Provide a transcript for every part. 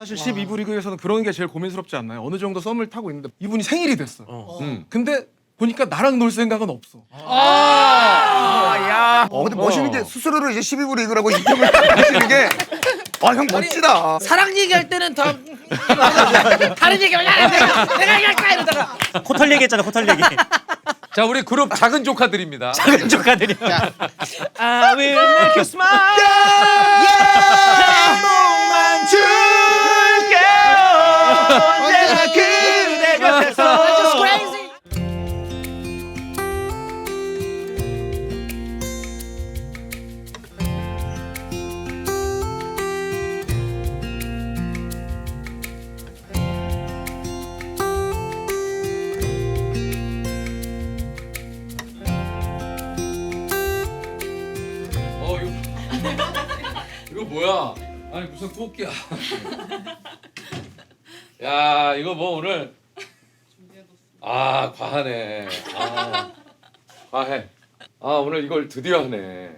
사실 12부 리그에서는 그런 게 제일 고민스럽지 않나요? 어느 정도 썸을 타고 있는데 이분이 생일이 됐어. 근데 보니까 나랑 놀 생각은 없어. 근데 멋있는 게 스스로를 이제 12부 리그라고 인정을 하시는 게 형 멋지다. 사랑 얘기할 때는 더 다른 얘기하면 내가 얘기할까 이러다가 코털 얘기했잖아, 코털 얘기. 자, 우리 그룹 작은 조카들입니다. 작은 조카들이. I will make you smile. 한번만 줄게. 언제나 그대 곁에서. Just crazy. 이거 뭐야? 아니 무슨 뽑기야? 야, 이거 뭐 오늘 과하네. 과해. 오늘 이걸 드디어 하네.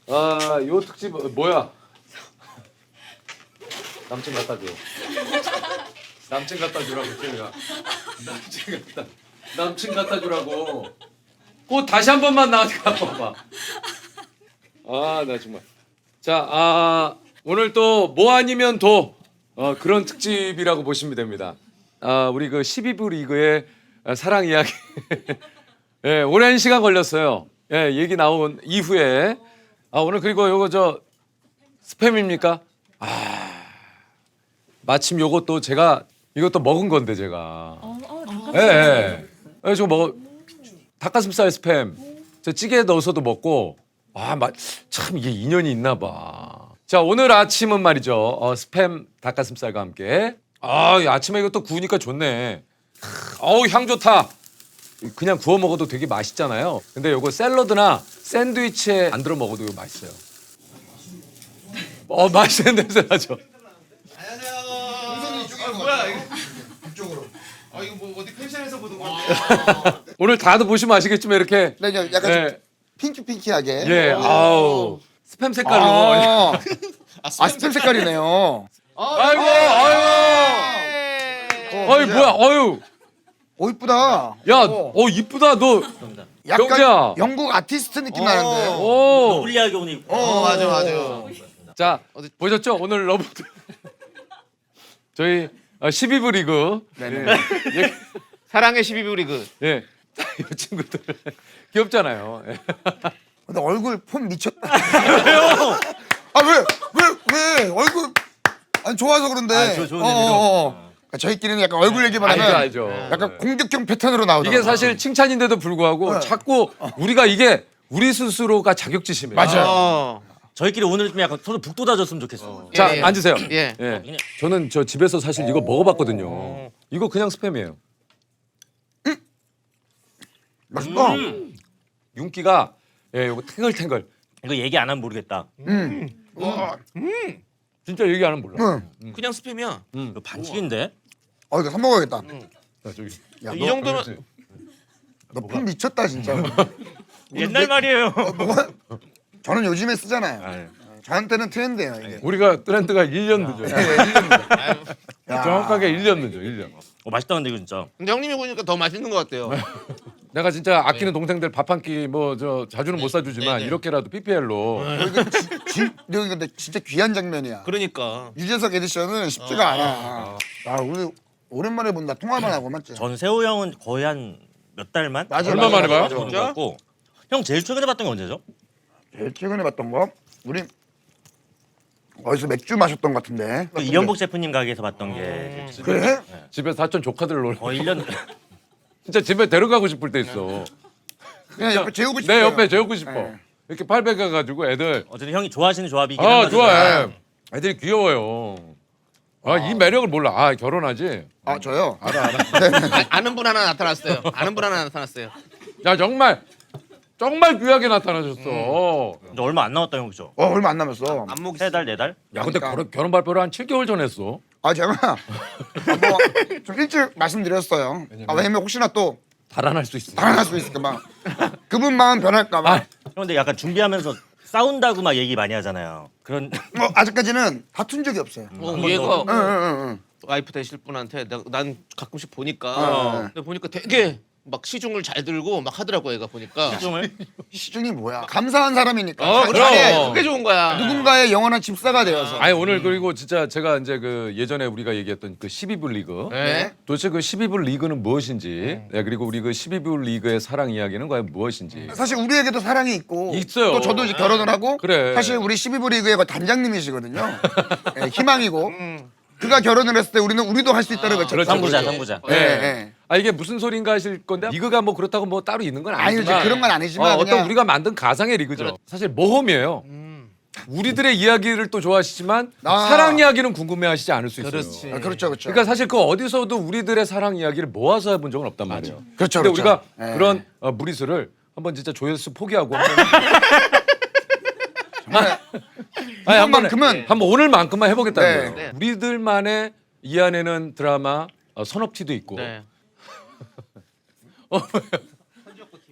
요 특집 뭐야? 남친 갖다 줘. 남친 갖다 주라고 제가. 남친 갖다 주라고. 꼭 다시 한 번만 나한테 갖고 와봐. 나 정말. 자, 오늘 또 뭐 아니면 도 그런 특집이라고 보시면 됩니다. 우리 그 12부 리그의 사랑 이야기. 예, 오랜 시간 걸렸어요. 예, 얘기 나온 이후에 오늘 그리고 요거 저 스팸입니까? 마침 요것도 제가 이것도 먹은 건데 제가. 예. 저거 먹어 닭가슴살 스팸. 저 찌개에 넣어서도 먹고. 참 이게 인연이 있나 봐. 자, 오늘 아침은 말이죠. 스팸 닭가슴살과 함께. 아침에 이것도 구우니까 좋네. 향 좋다. 그냥 구워 먹어도 되게 맛있잖아요. 근데 요거 샐러드나 샌드위치에 안 들어 먹어도 이거 맛있어요. 맛있는 냄새 나죠. 이거 뭐 어디 펜션에서 보던 건데. 오늘 다들 보시면 아시겠지만 이렇게 네, 약간 좀 예, 핑키핑키하게. 예, 스팸 색깔로. 스팸 색깔이네요. 아이고, 뭐야, 이쁘다. 야, 이쁘다, 너. 약간 경자. 영국 아티스트 느낌 나는데. 오. 울리하게 오니. 맞아. 자, 보셨죠? 오늘 러브들. 저희 12부 리그. 사랑의 12부 리그. 예. 이 친구들. 귀엽잖아요. 예. 근데 얼굴 폼 미쳤다. 왜 얼굴 아니 좋아서 그런데. 좋은데, 그러니까 저희끼리는 약간 얼굴 얘기만 하면 알죠. 약간 공격형 패턴으로 나오더라고요. 이게 사실 칭찬인데도 불구하고 자꾸 우리가 이게 우리 스스로가 자격지심이에요. 맞아요. 저희끼리 오늘 좀 약간 서로 북돋아줬으면 좋겠어. 자, 예. 앉으세요. 예. 예. 저는 저 집에서 사실 이거 먹어봤거든요. 이거 그냥 스팸이에요. 맛있다. 윤기가 요거 탱글탱글. 이거 얘기 안 하면 모르겠다. 진짜 얘기 안 하면 몰라. 그냥 스팸이야. 이거 반칙인데? 이거 사 먹어야겠다. 야, 저기. 야, 이 정도면 너 폼 미쳤다 진짜. 옛날 말이에요. 저는 요즘에 쓰잖아요. 저한테는 트렌드예요 이게. 우리가 트렌드가 1년 늦어요. 야. 정확하게 1년 늦어. 1년. 맛있다 근데 이거 진짜. 근데 형님이 보니까 더 맛있는 것 같아요. 내가 진짜 아끼는 동생들 밥 한 끼 뭐 저 자주는 못 사주지만 이렇게라도 PPL로 이거 근데 진짜 귀한 장면이야. 그러니까. 유재석 에디션은 쉽지가 않아. 우리 오랜만에 본다. 통화만 하고 맞지? 전 세호 형은 거의 한 몇 달만? 맞아, 얼마 만에 봐요? 진짜? 형 제일 최근에 봤던 게 언제죠? 제일 최근에 봤던 거 우리 어디서 맥주 마셨던 것 같은데. 그 이연복 셰프님 가게에서 봤던 게 그래? 집에 사촌 조카들 놀러 거의 1년. 진짜 집에 데려가고 싶을 때 있어. 그냥 옆에 재우고 싶어. 내 옆에 재우고 싶어. 네. 이렇게 팔베 가가지고 애들 어쨌든 형이 좋아하시는 조합이긴 한 거죠. 좋아해. 애들이 귀여워요. 이 매력을 몰라. 결혼하지? 저요? 아는 분 하나 나타났어요. 아는 분 하나 나타났어요. 야, 정말 귀하게 나타나셨어. 근데 얼마 안 남았다 형 그죠? 얼마 안 남았어. 안목 3달 4달? 야, 근데 그러니까. 결혼 발표를 한 7개월 전에 했어. 제가 좀 일찍 말씀드렸어요. 왜냐면 혹시나 또 달아날 수 있어. 달아날 수 있을까 봐. 그분 마음 변할까 봐. 형 근데 약간 준비하면서 싸운다고 막 얘기 많이 하잖아요. 그런 아직까지는 다툰 적이 없어요. 얘가 응. 와이프 되실 분한테 난 가끔씩 보니까 어. 근데 보니까 되게 막 시중을 잘 들고 막 하더라고 얘가 보니까. 시중을 시중이 뭐야? 감사한 사람이니까. 그래. 자기의 그게 좋은 거야. 누군가의 영원한 집사가 되어서. 아니 오늘 그리고 진짜 제가 이제 그 예전에 우리가 얘기했던 그 12불 리그 네. 도대체 그 12불 리그는 무엇인지 네, 그리고 우리 그 12불 리그의 사랑 이야기는 과연 무엇인지 사실 우리에게도 사랑이 있고 있어요. 또 저도 이제 결혼을 하고 그래. 사실 우리 12부 리그의 그 단장님이시거든요. 예, 희망이고 그가 결혼을 했을 때 우리도 할 수 있다는 거죠. 그렇죠, 선구자 그렇죠. 선구자. 예, 네. 예. 아 이게 무슨 소린가 하실 건데 리그가 뭐 그렇다고 뭐 따로 있는 건 아니죠. 아니지만 그런 건 아니지만 어떤 그냥 우리가 만든 가상의 리그죠. 사실 모험이에요. 우리들의 이야기를 또 좋아하시지만 아. 사랑 이야기는 궁금해하시지 않을 수 있어요. 그렇지. 그렇죠, 그렇죠. 그러니까 사실 그 어디서도 우리들의 사랑 이야기를 모아서 해본 적은 없단 말이에요. 그렇죠, 근데 그렇죠. 우리가 예. 그런 무리수를 한번 진짜 조회수 포기하고 한번 아니, 이번만큼은 한번 오늘만큼만 해보겠다는 네. 거예요. 네. 우리들만의 이 안에는 드라마 선업티도 있고 네.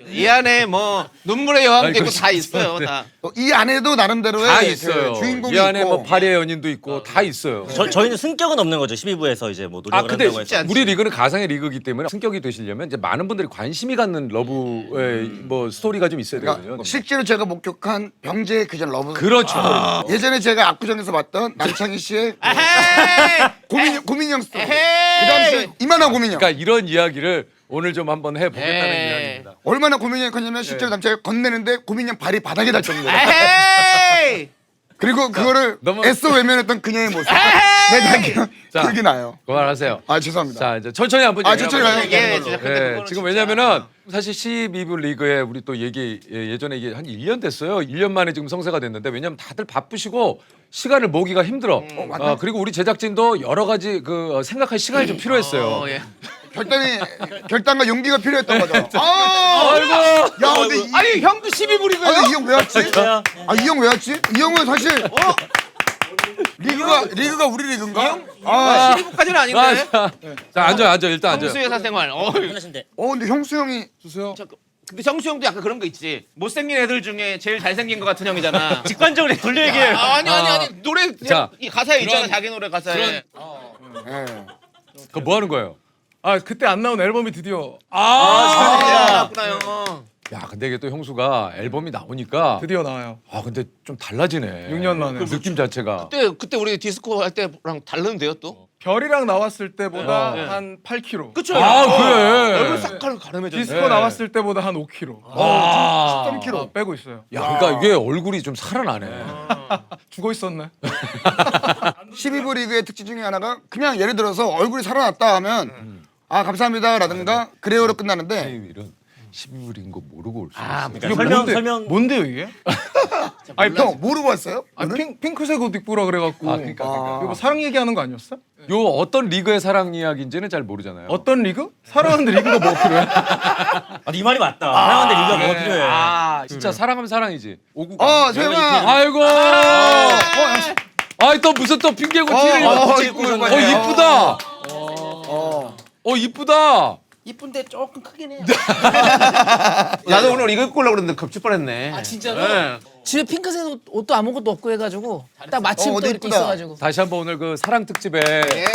이 안에 뭐 눈물의 여왕도 있고 그렇지. 다 있어요. 다. 이 안에도 나름대로의 다 그 있어요. 주인공이 이 안에 있고 뭐 파리의 연인도 있고 다 있어요. 저희는 승격은 없는 거죠. 12부에서 이제 뭐 노력을 근데 한다고 해서. 우리 리그는 가상의 리그이기 때문에 승격이 되시려면 이제 많은 분들이 관심이 갖는 러브의 뭐 스토리가 좀 있어야 되거든요. 그러니까 실제로 제가 목격한 병재의 그전 러브 그렇죠. 예전에 제가 압구정에서 봤던 남창희 씨의 에헤이! 고민형 스토리 그 에헤이! 당시 이만한 고민형 그러니까 이런 이야기를 오늘 좀 한번 해보겠다는 에이. 이야기입니다. 얼마나 고민형이 컸냐면 실제로 남창희가 건네는데 고민형 발이 바닥에 닿을 정도로 에헤이! 그리고 그거를 너무- 애써 외면했던 그녀의 모습 에헤이! 자. 기억이 나요. 그만하세요. 아 죄송합니다. 자 이제 천천히 한번 아, 얘기해보죠. 천천히 가요? 이게 걸로. 진짜 근데 네, 그거는 지금 진짜- 왜냐면은 사실 12부 리그에 우리 또 얘기 예전에 이게 한 1년 됐어요. 1년 만에 지금 성사가 됐는데 왜냐면 다들 바쁘시고 시간을 모기가 힘들어. 맞아요. 그리고 우리 제작진도 여러 가지 그 생각할 시간이 좀 필요했어요. 예. 결단과 용기가 필요했던 거죠. 아, 아이고. 야 근데 아니 형도 12불이고요. 아니 이 형 왜 왔지? 진짜요? 아 이 형 왜 왔지? 이 형은 사실 리그가 우리 리그인가? 아, 12불까지는 아닌데. 자 앉아 일단 앉아. 형수 회사 생활. 하신데 근데 형수 형이 주세요. 근데 형수 형도 약간 그런 거 있지. 못생긴 애들 중에 제일 잘생긴 것 같은 형이잖아. 직관적으로 돌려 얘기해요. 아니 노래 자, 이 가사에 있잖아. 그런- 자기 노래 가사에. 예. 그 뭐 하는 거예요? 아 그때 안 나온 앨범이 드디어 나왔구나요. 야 근데 이게 또 형수가 앨범이 나오니까 드디어 나와요. 아 근데 좀 달라지네. 6년 만에. 그 느낌 자체가. 그때 우리 디스코 할 때랑 다른데요 또? 별이랑 나왔을 때보다 네. 한 8kg. 그쵸? 아, 그래. 얼굴 싹 가름해졌네. 디스코 나왔을 때보다 한 5kg. 아. 13kg. 빼고 있어요. 야 그러니까 이게 얼굴이 좀 살아나네. 죽어 있었네. 12부 리그의 특징 중에 하나가 그냥 예를 들어서 얼굴이 살아났다 하면 아 감사합니다라든가 그래요로 끝나는데 이런 12불인 거 모르고 올 수 있어. 그러니까 설명 뭔데요 이게? 아니 형 모르고 왔어요? 아니 핑크색 옷 입고라 그래갖고. 아, 그러니까. 이거 뭐 사랑 얘기하는 거 아니었어? 요 어떤 리그의 사랑 이야기인지는 잘 모르잖아요. 어떤 리그? 사랑하는데 리그가 뭐 필요해? 네 말이 맞다. 사랑하는데 리가 뭐가 필요해. 아 진짜 사랑하면 사랑이지. 오구. 세영아. 아이고. 아이 또 무슨 또 핑계고 티를 입고 오신 거예요. 이쁘다. 이쁘다. 이쁜데 조금 크긴 해요. 나도 오늘 이거 입고 오려고 그랬는데 겹칠 뻔했네. 아 진짜로? 네. 집에 핑크색 옷도 아무것도 없고 해가지고 딱 마침 또 근데 이렇게 이쁘다. 있어가지고. 다시 한번 오늘 그 사랑 특집에 예.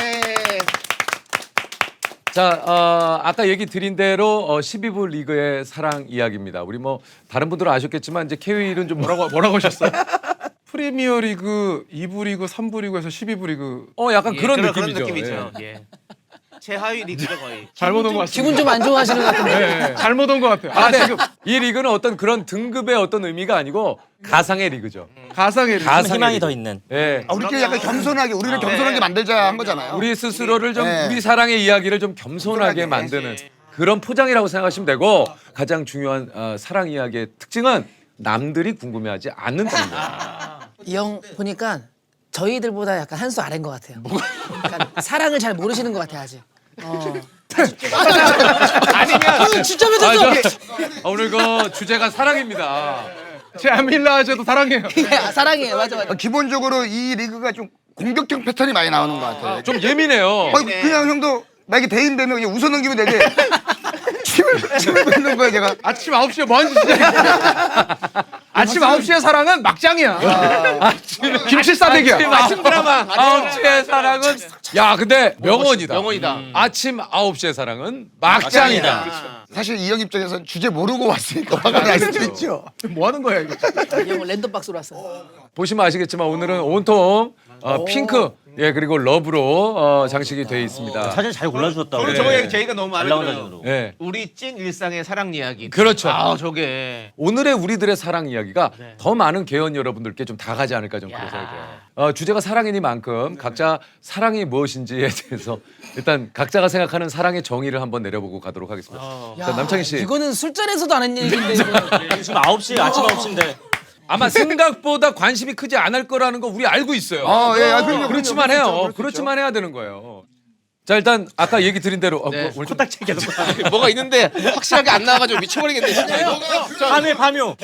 자 아까 얘기 드린 대로 12부 리그의 사랑 이야기입니다. 우리 뭐 다른 분들은 아셨겠지만 이제 케이윌은 좀 뭐라고 하셨어요? 프리미어 리그, 2부 리그, 3부 리그에서 12부 리그 약간 예, 그런 그런 느낌이죠. 느낌이죠. 예. 최하위 리그죠 거의. 잘못 온 것 같습니다. 기분 좀 안 좋아하시는 것 같은데. 네, 잘못 온 것 같아요. 지금 이 리그는 어떤 그런 등급의 어떤 의미가 아니고 가상의 리그죠. 가상의 리그. 가상의 희망이 리그. 더 있는. 예. 우리끼리 약간 겸손하게 우리를 겸손하게 만들자 한 거잖아요. 우리 스스로를 좀 네. 우리 사랑의 이야기를 좀 겸손하게 겸손하게. 만드는 그런 포장이라고 생각하시면 되고 가장 중요한 사랑 이야기의 특징은 남들이 궁금해하지 않는다입니다. 이 형 보니까 저희들보다 약간 한 수 아래인 것 같아요. 그러니까 사랑을 잘 모르시는 것 같아 아직. 아니면 진짜 맺었어. 오늘 그 주제가 사랑입니다. 제 아밀라제도 사랑해요. 사랑해 맞아 맞아. 기본적으로 이 리그가 좀 공격형 패턴이 많이 나오는 것 같아요. 좀 예민해요. 그냥 형도 나에게 대인 되면 그냥 웃어넘기면 되게 침을 뱉는 거야 제가. 아침 9시에 뭐 하는지 진짜. 아침 9시의 사랑은 막장이야. 김치 싸대기야. 아침 드라마. 9시의 사랑은 야 근데 명언이다. 명언이다. 아침 9시의 사랑은 막장이다. 사실 이 형 입장에서는 주제 모르고 왔으니까 화가 날 수도 있죠. 뭐 하는 거야 이거? 이 형은 랜덤박스로 왔어. 보시면 아시겠지만 오늘은 온통 핑크 그리고 러브로 장식이 돼 있습니다. 사진 잘 골라주셨다. 저는 저거 제이가 너무 마음에 잘 나온 들어요. 사진으로. 예. 우리 찐 일상의 사랑 이야기. 그렇죠. 아 저게. 오늘의 우리들의 사랑 이야기가 더 많은 개연 여러분들께 좀 다가지 않을까 좀 그런 생각이 들어요. 주제가 사랑이니만큼 각자 사랑이 무엇인지에 대해서 일단 각자가 생각하는 사랑의 정의를 한번 내려보고 가도록 하겠습니다. 자, 남창희 씨. 이거는 술자리에서도 안 했는 얘기인데 이거. 지금 9시 아침 9시인데 아마 생각보다 관심이 크지 않을 거라는 거 우리 알고 있어요. 그럼요. 그렇지만 해요. 그렇지만 해야 되는 거예요. 자 일단 아까 얘기 드린 대로 네. 코딱지 계속 뭐가 있는데 확실하게 안 나와가지고 미쳐버리겠네. 진짜. 파묘.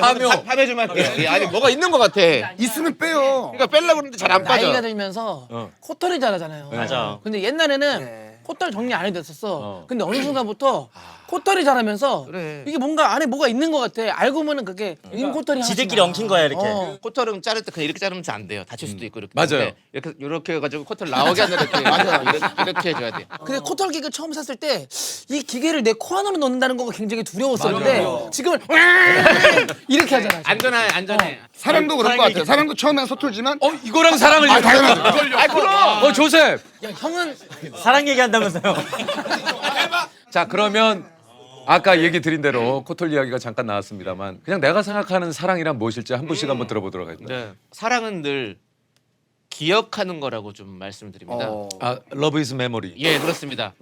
파매 좀 할게요. 예, 아니 뭐가 있는 것 같아. 있으면 빼요. 그러니까 빼려고 그러는데 잘 안 빠져. 나이가 들면서 코털이 자라잖아요. 맞아. 근데 옛날에는 코털 정리 안 해도 됐었어. 근데 어느 순간부터 코털이 자라면서 그래. 이게 뭔가 안에 뭐가 있는 것 같아. 알고 보면 그게 인코털이 지들끼리 엉킨 거야 이렇게. 코털은 자를 때 그냥 이렇게 자르면 안 돼요. 다칠 수도 있고 이렇게. 맞아요. 근데 이렇게 해가지고 코털 나오게 하는 이렇게. 맞아. 이렇게 해줘야 돼. 근데 코털 기계 처음 샀을 때 이 기계를 내 코 안으로 넣는다는 거가 굉장히 두려웠었는데 지금은 이렇게 하잖아. 안전해. 사랑도 그런 것 같아요. 사랑도 처음엔 서툴지만 이거랑 사랑을 당연하죠. 아 그럼. 조셉. 야, 형은 사랑 얘기한다면서요. 자 그러면 아까 얘기 드린 대로 코털 이야기가 잠깐 나왔습니다만 그냥 내가 생각하는 사랑이란 무엇일지 한 분씩 한번 들어보도록 하겠습니다. 네. 사랑은 늘 기억하는 거라고 좀 말씀드립니다. Love is memory. 예 그렇습니다.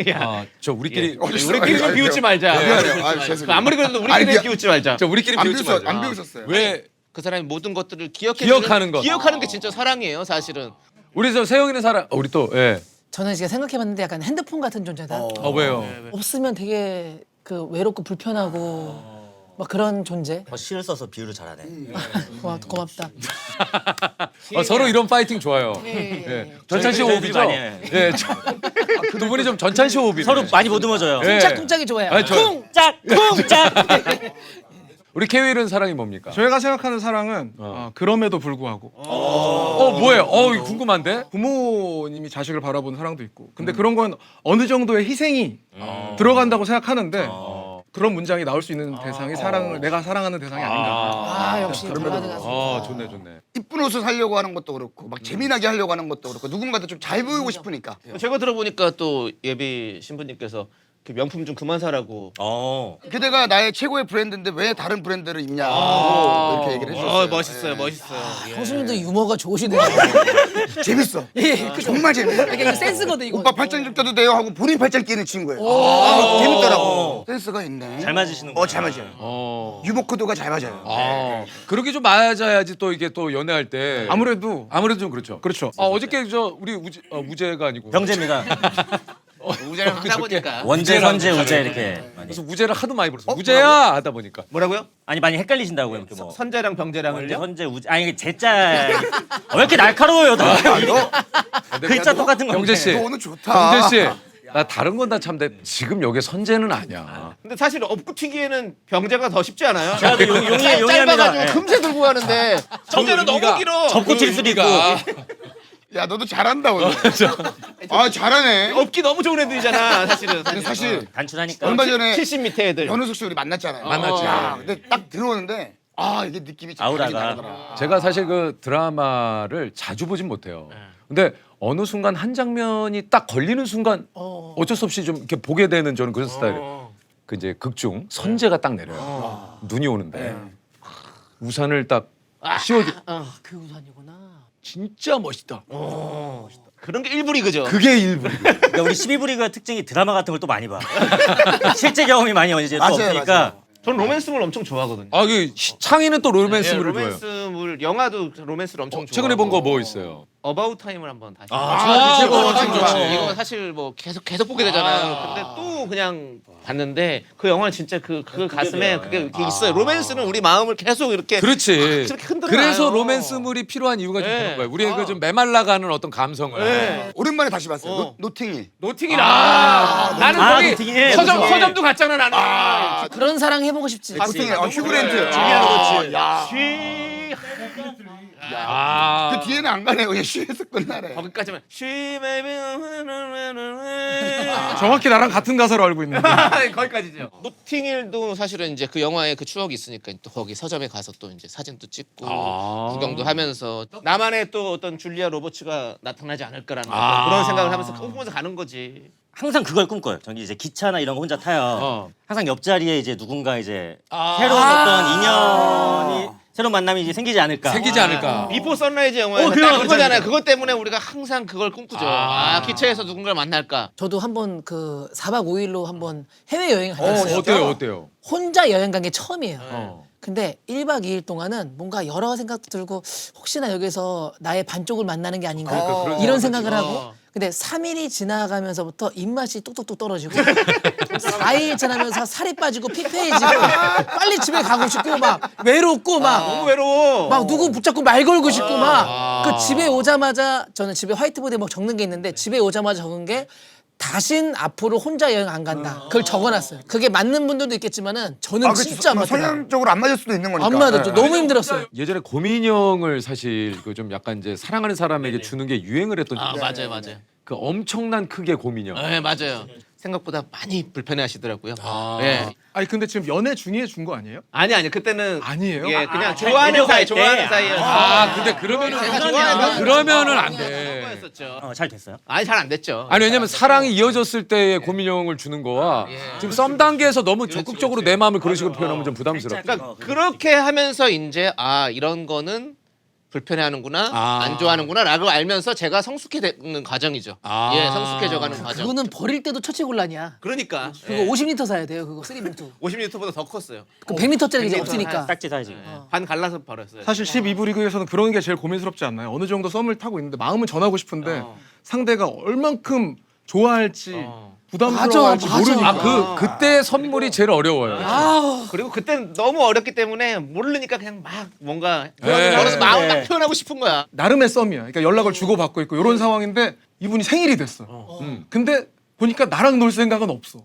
야, 저 우리끼리 우리끼리 좀 비웃지 말자. 죄송해요. 아무리 그래도 우리끼리 비웃지 말자. 저 우리끼리 비웃지 말자. 안 비웃었어요. 왜 그 사람이 모든 것들을 기억하는 것. 기억하는 게 진짜 사랑이에요, 사실은. 우리 저 세영이는 사랑 우리 또 저는 지금 생각해봤는데 약간 핸드폰 같은 존재다. 왜요? 없으면 되게 그 외롭고 불편하고 막 그런 존재. 시를 써서 비유를 잘하네. 고맙다. 서로 이런 파이팅 좋아요. 전찬 씨 저희들이 호흡이죠? 많이 해. 두 분이 좀 전찬 씨 호흡이네. 서로 많이 보듬어줘요. 예. 쿵짝쿵짝이 좋아요. 아니, 저- 쿵짝. 우리 케윌은 사랑이 뭡니까? 저희가 생각하는 사랑은 그럼에도 불구하고 뭐예요? 이거 궁금한데? 부모님이 자식을 바라보는 사랑도 있고 근데 그런 건 어느 정도의 희생이 들어간다고 생각하는데 그런 문장이 나올 수 있는 대상이 내가 사랑하는 대상이 아닌가. 역시 블라드 가수. 좋네. 이쁜 옷을 사려고 하는 것도 그렇고 막 재미나게 하려고 하는 것도 그렇고 누군가한테 좀 잘 보이고 싶으니까. 제가 들어보니까 또 예비 신부님께서 그 명품 좀 그만 사라고. 그대가 나의 최고의 브랜드인데 왜 다른 브랜드를 입냐고 이렇게 얘기를 해주셨어요. 멋있어요. 예. 형수님도 유머가 좋으시네요. 재밌어. 예, 정말 재밌어. 이게 센스거든 이거. 오빠 팔짱 좀 껴도 돼요 하고 본인 팔짱 끼는 친구예요. 재밌더라고. 센스가 있네. 잘 맞으시는 거. 잘 맞아요. 유머 코드가 잘 맞아요. 그렇게 좀 맞아야지 또 이게 또 연애할 때 아무래도 좀 그렇죠. 그렇죠. 어저께 우리 우재가 아니고 병재입니다. 우재랑 하다 보니까. 원재, 선재, 우재 이렇게 많이. 그래서 우재를 하도 많이 불렀어. 우재야 하다 보니까. 뭐라고요? 아니 많이 헷갈리신다고 이렇게 뭐. 선재랑 원재, 병재랑을요? 선재, 우재. 아니 이게 제자. 왜 이렇게 날카로워요, 다. 글자 똑같은 거. 병재 씨. 너 오늘 좋다. 병재 씨. 나 다른 건 다 참데 지금 여기 선재는 아니야. 근데 사실 업고 튀기에는 병재가 더 쉽지 않아요? 제가 그 용이합니다. 짧아가지고 예. 금세 들고 가는데 정재는 너무 길어. 접고 칠 수도 있고. 야 너도 잘한다 오늘. 잘하네. 업기 너무 좋은 애들이잖아, 사실은. 근데 사실 단출하니까. 얼마 전에 70 밑에 애들. 연우석 씨 우리 만났잖아요. 만났지. 근데 딱 들어오는데 이게 느낌이 좀 아우라가. 다르긴 다르더라. 제가 사실 그 드라마를 자주 보진 못해요. 근데 어느 순간 한 장면이 딱 걸리는 순간 어쩔 수 없이 좀 이렇게 보게 되는 저는 그런 스타일이에요. 그 이제 극중 선재가 딱 내려요. 눈이 오는데 우산을 딱 씌워주. 그 우산이구나. 진짜 멋있다. 그런 게 일부 리그죠. 그게 일부. 그러니까 우리 12부 리그의 특징이 드라마 같은 걸 또 많이 봐. 실제 경험이 많이 이제 또 맞아요, 없으니까. 맞아요. 전 로맨스물 엄청 좋아하거든요. 창희는 또 로맨스물을 좋아해요. 로맨스물 영화도 로맨스를 엄청 좋아하고. 최근에 본 거 뭐 있어요? 어바웃 타임을 한번 다시. 최고, 최고. 이거 사실 뭐 계속 보게 되잖아요. 근데 또 그냥 봤는데 그 영화 진짜 그 가슴에 그게 이렇게 있어요. 로맨스는 우리 마음을 계속 이렇게 그렇지. 이렇게 흔들어요. 그래서 로맨스물이 필요한 이유가 좀 네. 그런 거예요. 우리의 그 좀 메말라가는 어떤 감성을. 네. 오랜만에 다시 봤어요. 노팅힐. 노팅이라. 나는 거기 노팅힐. 서점도 갔잖아 나는. 그런 사랑 해보고 싶지. 노팅힐. 휴그랜트. 야. 아. 그 뒤에는 안 가네요. 그냥 쉬에서 끝나네. 거기까지만. She may be. 정확히 나랑 같은 가사로 알고 있는데. 거기까지죠. 노팅힐도 사실은 이제 그 영화에 그 추억이 있으니까 또 거기 서점에 가서 또 이제 사진도 찍고 구경도 하면서 나만의 또 어떤 줄리아 로버츠가 나타나지 않을까라는 어떤 그런 생각을 하면서 꿈꾸면서 가는 거지. 항상 그걸 꿈꿔요. 저기 이제 기차나 이런 거 혼자 타요. 항상 옆자리에 이제 누군가 이제 새로운 어떤 인연이 새로운 만남이 이제 생기지 않을까. 생기지 않을까. 비포 선라이즈 영화에서 딱 그거잖아요. 그것 때문에 우리가 항상 그걸 꿈꾸죠. 기차에서 누군가를 만날까. 저도 한번 그 4박 5일로 한번 해외 여행 갔어요. 어때요? 혼자 여행 간 게 처음이에요. 근데 1박 2일 동안은 뭔가 여러 생각도 들고 혹시나 여기서 나의 반쪽을 만나는 게 아닌가 그런 이런 생각을 하고 근데 3일이 지나가면서부터 입맛이 뚝뚝뚝 떨어지고 4일 지나면서 살이 빠지고 피폐해지고 빨리 집에 가고 싶고 막 외롭고 막 너무 외로워. 막 누구 붙잡고 말 걸고 싶고 막 그 집에 오자마자 저는 집에 화이트보드에 막 적는 게 있는데 집에 오자마자 적은 게 다신 앞으로 혼자 여행 안 간다. 그걸 적어놨어요. 그게 맞는 분들도 있겠지만은 저는 진짜 안 맞더라고요. 성향적으로 안 맞을 수도 있는 거니까. 안 맞았죠. 너무 힘들었어요. 예전에 고민형을 사실 그 좀 약간 이제 사랑하는 사람에게 주는 게 유행을 했던 적이 있어요. 맞아요. 그 엄청난 크기의 고민형. 네, 맞아요. 생각보다 많이 불편해하시더라고요. 네. 아니 근데 지금 연애 중에 준 거 아니에요? 아니 그때는 아니에요? 예, 그냥 좋아하는 사이, 좋아하는 사이에. 근데 그러면은 제가 좋아하는 그러면은 안 돼. 했었죠. 잘 됐어요. 아니 잘 안 됐죠. 아니 왜냐면 사랑이 이어졌을 때의 고민형을 주는 거와 지금 썸 단계에서 너무 적극적으로 내 마음을 그런 식으로 표현하면 좀 부담스럽다. 그러니까 그렇게 하면서 이제 이런 거는 불편해하는구나, 안 좋아하는구나라고 알면서 제가 성숙해지는 과정이죠. 예, 성숙해져가는 과정. 그거는 버릴 때도 처치곤란이야. 그러니까 그거 50리터 사야 돼요. 그거 3리터. 50리터보다 더 컸어요. 그 100리터짜리 이제 없으니까. 딱지 사이즈. 반 갈라서 버렸어요. 사실 12부 리그에서는 그런 게 제일 고민스럽지 않나요? 어느 정도 썸을 타고 있는데 마음은 전하고 싶은데 상대가 얼만큼 좋아할지 부담스러워할지 맞아. 모르니까. 그때 선물이 제일 어려워요. 그리고 그때는 너무 어렸기 때문에 모르니까 그냥 막 뭔가 네. 걸어서 마음 딱 표현하고 싶은 거야. 나름의 썸이야. 그러니까 연락을 주고 받고 있고 이런 상황인데 이분이 생일이 됐어. 근데 보니까 나랑 놀 생각은 없어.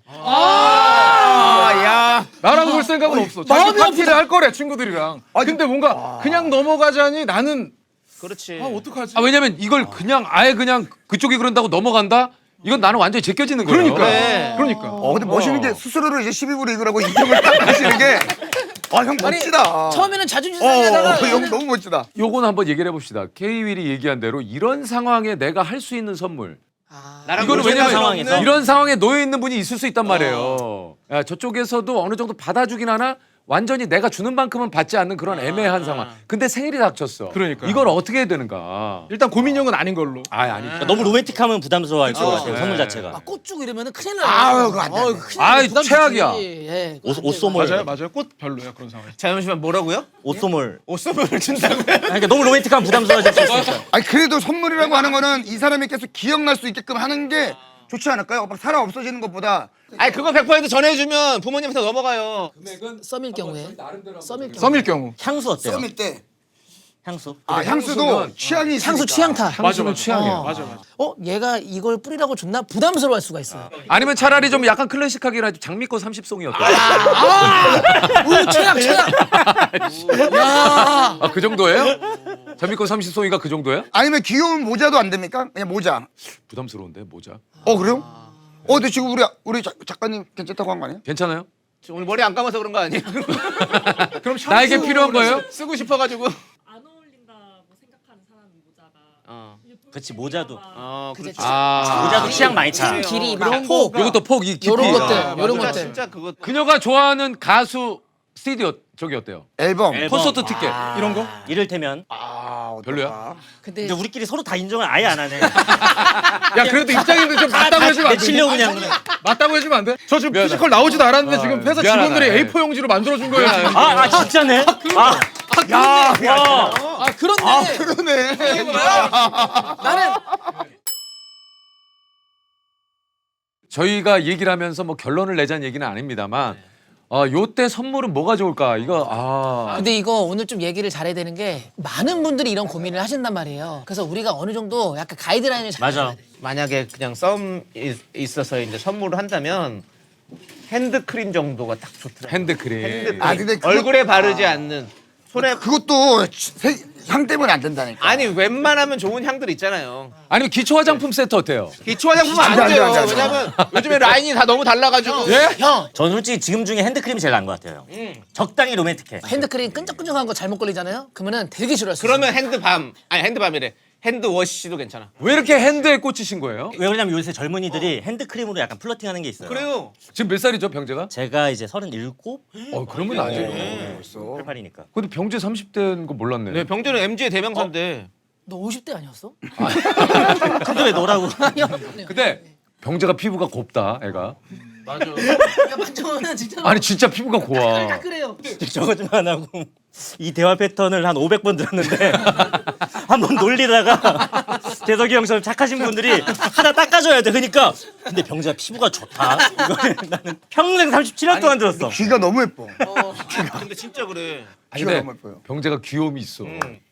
나랑 놀 생각은 없어. 자기 마음이 파티를 할 거래 친구들이랑. 근데 뭔가 그냥 넘어가자니 나는 그렇지. 어떡하지? 왜냐면 이걸 그냥 아예 그냥 그쪽이 그런다고 넘어간다? 이건 나는 완전히 제껴지는 거예요. 그러니까. 근데 멋있는 게 스스로를 이제 12부 리그라고 인정을 딱 하시는 게 형 멋지다. 처음에는 자존심 상하다가 형 너무 멋지다. 요건 한번 얘기를 해봅시다. K-윌이 얘기한 대로 이런 상황에 내가 할 수 있는 선물. 나랑 이거는 놀 왜냐면 생각은 없는 이런 상황에 놓여 있는 분이 있을 수 있단 말이에요. 야, 저쪽에서도 어느 정도 받아주긴 하나 완전히 내가 주는 만큼은 받지 않는 그런 애매한 상황. 근데 생일이 닥쳤어. 그러니까요. 이걸 어떻게 해야 되는가? 일단 고민형은 아닌 걸로. 아니. 그러니까 너무 로맨틱하면 부담스러워할 것 같아요. 선물 자체가. 막 꽃 주고 이러면은 큰일 나요. 아유, 그거 안 돼. 큰일 나요. 부담 주지. 최악이야. 예. 옷 소몰. 맞아요. 꽃 별로야 그런 상황. 잠시만 뭐라고요? 옷 소몰. 옷선물을 준다고요? 그러니까 너무 로맨틱하면 부담스러워질 수 있어요. 아니 그래도 선물이라고 하는 거는 이 사람이 계속 기억날 수 있게끔 하는 게 좋지 않을까요? 막 살아 없어지는 것보다. 아니 그거 100% 전해주면 부모님한테 넘어가요. 썸일 경우에. 썸일 경우에. 썸일 경우. 향수 어때요? 썸일 때. 향수. 향수도 취향이 있으니까. 향수 취향타. 향수는 취향이에요. 맞아. 얘가 이걸 뿌리라고 줬나? 부담스러워할 수가 있어요. 아니면 차라리 좀 약간 클래식하게 장미꽃 30송이 어때요? 오, 최악. 야. 그 정도예요? 장미꽃 30송이가 그 정도예요? 아니면 귀여운 모자도 안 됩니까? 그냥 모자. 부담스러운데 모자. 그래요? 근데 지금 우리 작가님 괜찮다고 한 거 아니에요? 괜찮아요? 오늘 머리 안 감아서 그런 거 아니에요? 그럼 나에게 필요한 거예요? 쓰고 싶어가지고. 안 어울린다고 생각하는 사람 모자가 그렇지 모자도. 그렇지. 모자도 취향 많이 차. 길이 그런 막 폭. 이것도 폭이 깊이. 요런 것들. 요런 모자 것들. 진짜 그거. 그녀가 좋아하는 가수 CD 저기 어때요? 앨범. 앨범. 콘서트 티켓 이런 거? 이를테면 별로야? 근데 근데 우리끼리 서로 다 인정을 아예 안 하네. 야 그래도 입장인데 좀 맞다고 해주면 안 돼? 내치려고 그냥. 맞다고 해주면 안 돼? 저 지금 미안하다. 피지컬 나오지도 않았는데 아, 지금 회사 미안하다. 직원들이 A4 용지로 만들어준 거예요. 지금. 아 진짜네. 아, 아 그런데 그러네. 나는 저희가 얘기를 하면서 뭐 결론을 내자는 얘기는 아닙니다만 요때 선물은 뭐가 좋을까? 이거 근데 이거 오늘 좀 얘기를 잘해야 되는 게 많은 분들이 이런 고민을 하신단 말이에요. 그래서 우리가 어느 정도 약간 가이드라인을 잘 맞아. 만약에 그냥 썸 있어서 이제 선물을 한다면 핸드크림 정도가 딱 좋더라고요. 핸드크림. 핸드크림. 아, 근데 그거- 얼굴에 바르지 않는 손에 그것도 향 때문에 안 된다니까. 아니 웬만하면 좋은 향들 있잖아요. 아니면 기초 화장품 세트 어때요? 기초 화장품은 안 돼, 안 안 돼, 돼요. 안 돼, 안 돼. 왜냐면 요즘에 라인이 다 너무 달라가지고. 예? 형 전 솔직히 지금 중에 핸드크림이 제일 나은 것 같아요. 적당히 로맨틱해. 핸드크림 끈적끈적한 거 잘못 걸리잖아요. 그러면은 되게 싫어했어. 그러면 핸드밤이래. 핸드워시도 괜찮아. 왜 이렇게 핸드에 꽂히신 거예요? 왜 그러냐면 요새 젊은이들이 핸드크림으로 약간 플러팅하는 게 있어요. 그래요. 지금 몇 살이죠, 병재가? 제가 이제 37, 그러면 아직. 88이니까. 근데 병재 30대인 거 몰랐네. 네, 병재는 MG의 대명사인데. 너 50대 아니었어? 근데 왜 너라고? 아니요. 근데 병재가 피부가 곱다, 애가. 야 만져보면 진짜 아니 진짜 피부가 고와. 그래요. 저거 좀 안 하고 이 대화 패턴을 한 500번 들었는데 한 번 놀리다가 재석이 형처럼 착하신 분들이 하나 닦아줘야 돼. 그러니까 근데 병재가 피부가 좋다. 이거는 나는 평생 37년 동안 들었어. 귀가 너무 예뻐. 근데 진짜 그래. 아니, 귀가 근데 너무 예뻐요. 병재가 귀여움이 있어.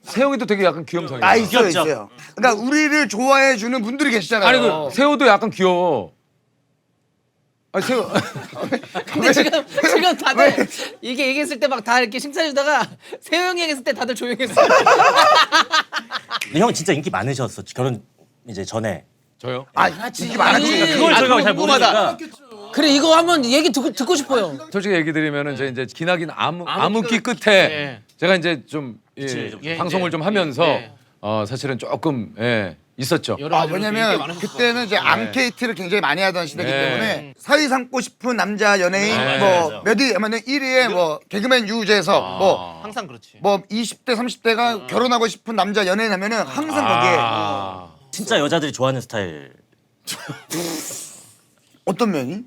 세영이도 되게 약간 귀염상이야. 아 있어요 귀엽죠? 있어요. 그러니까 우리를 좋아해 주는 분들이 계시잖아요. 아니 그 세호도 약간 귀여워. 아니 세호. 근데 지금 다들 이게 얘기했을 때 막 다 이렇게 칭찬해주다가 세영이 얘기했을 때 다들 조용했어. 근데 형 진짜 인기 많으셨어. 결혼 이제 전에. 저요? 아 인기 많았지. 그걸 저희가 잘 모르니까. 그래 이거 한번 얘기 듣고 싶어요. 솔직히 얘기 드리면은 저 이제 기나긴 암흑기 끝에 예. 제가 이제 좀 그치, 예, 방송을 예, 좀 하면서 예. 사실은 조금 있었죠. 여러 가지로 인기 왜냐면 많으셨어. 그때는 이제 암케이트를 굉장히 많이 하던 시대이기 네. 때문에 사위 삼고 싶은 남자 연예인 네, 뭐 맞아. 몇 위 하면은 1위에 뭐 개그맨 유재석 항상 그렇지. 뭐 20대 30대가 결혼하고 싶은 남자 연예인 하면은 항상 거기에 진짜 여자들이 좋아하는 스타일. 어떤 면이?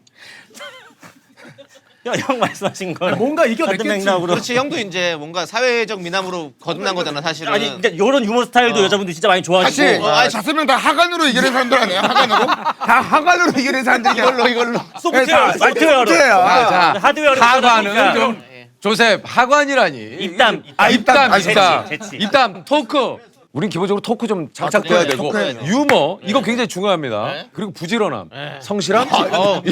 형 말씀하신 걸 뭔가 이겨냈겠지. 같은 맥락으로. 그렇지 형도 이제 뭔가 사회적 미남으로 거듭난 거잖아 사실은. 아니 그러니까 이런 유머 스타일도 여자분들 진짜 많이 좋아하시고. 사실 아니 다섯 명 다 하관으로 이겨낸 사람들 아니에요? 하관으로? 다 하관으로 이겨낸 사람들이 이걸로 소프트웨어, 소프트웨어로. 소프트웨어야. 하드웨어를 하관은 써놨으니까. 좀 조셉 하관이라니. 입담. 입담. 재치. 입담 토크. 우린 기본적으로 토크 좀 장착돼야 되고 토크해야죠. 유머 이거 굉장히 중요합니다. 그리고 부지런함, 성실함, 형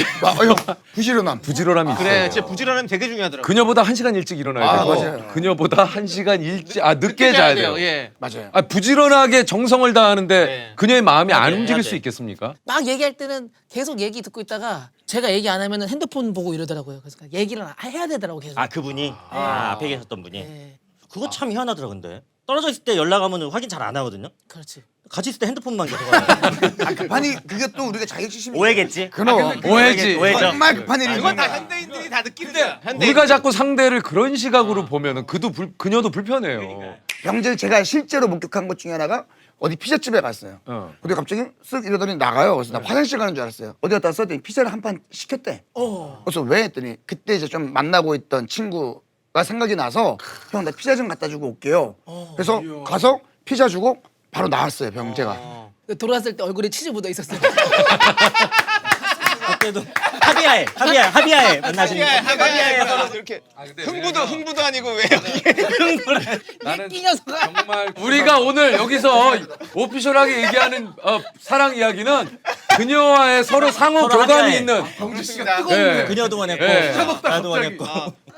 부지런함. 부지런함이 있어요. 그래 진짜 부지런함이 되게 중요하더라고. 그녀보다 1시간 일찍 일어나야 되고 맞아요. 그녀보다 1시간 늦게 자야 돼요. 예. 맞아요. 부지런하게 정성을 다하는데 네. 그녀의 마음이 안 돼, 움직일 해야 수 돼. 있겠습니까? 막 얘기할 때는 계속 얘기 듣고 있다가 제가 얘기 안 하면은 핸드폰 보고 이러더라고요. 그래서 얘기를 해야 되더라고 계속. 아 그분이 앞에 계셨던 분이. 네, 그거 참 희한하더라 근데. 떨어져 있을 때 연락하면 확인 잘 안 하거든요. 그렇지. 같이 있을 때 핸드폰만 계속 하요 급하니 그게 또 우리가 자격지심이 오해겠지. 그럼 오해지. 오해죠. 정말 급한 일이지. 이건 다 현대인들이 다 느낀다. 우리가 자꾸 상대를 그런 시각으로 보면은 그녀도 불편해요. 병재를 제가 실제로 목격한 것 중에 하나가 어디 피자집에 갔어요. 근데 갑자기 쓱 이러더니 나가요. 그래서 나 화장실 가는 줄 알았어요. 어디 갔다 왔어? 했더니 피자를 한 판 시켰대. 그래서 왜 했더니 그때 이제 좀 만나고 있던 친구가 생각이 나서 형 나 피자 좀 갖다 주고 올게요. 그래서 가서 피자 주고 바로 나왔어요. 병재가. 돌아왔을 때 얼굴에 치즈 묻어 있었어요. 그때도 합의하에 만나시는 거. 하비야에서 이렇게 흥부도 아니고 왜 나는 이 녀석아. 정말 우리가 오늘 여기서 오피셜하게 얘기하는 사랑 이야기는 그녀와의 서로 상호 서로 교감이 합의하에. 있는 그렇습니다. 네. 그녀도 원했고 네. 나도 원했고.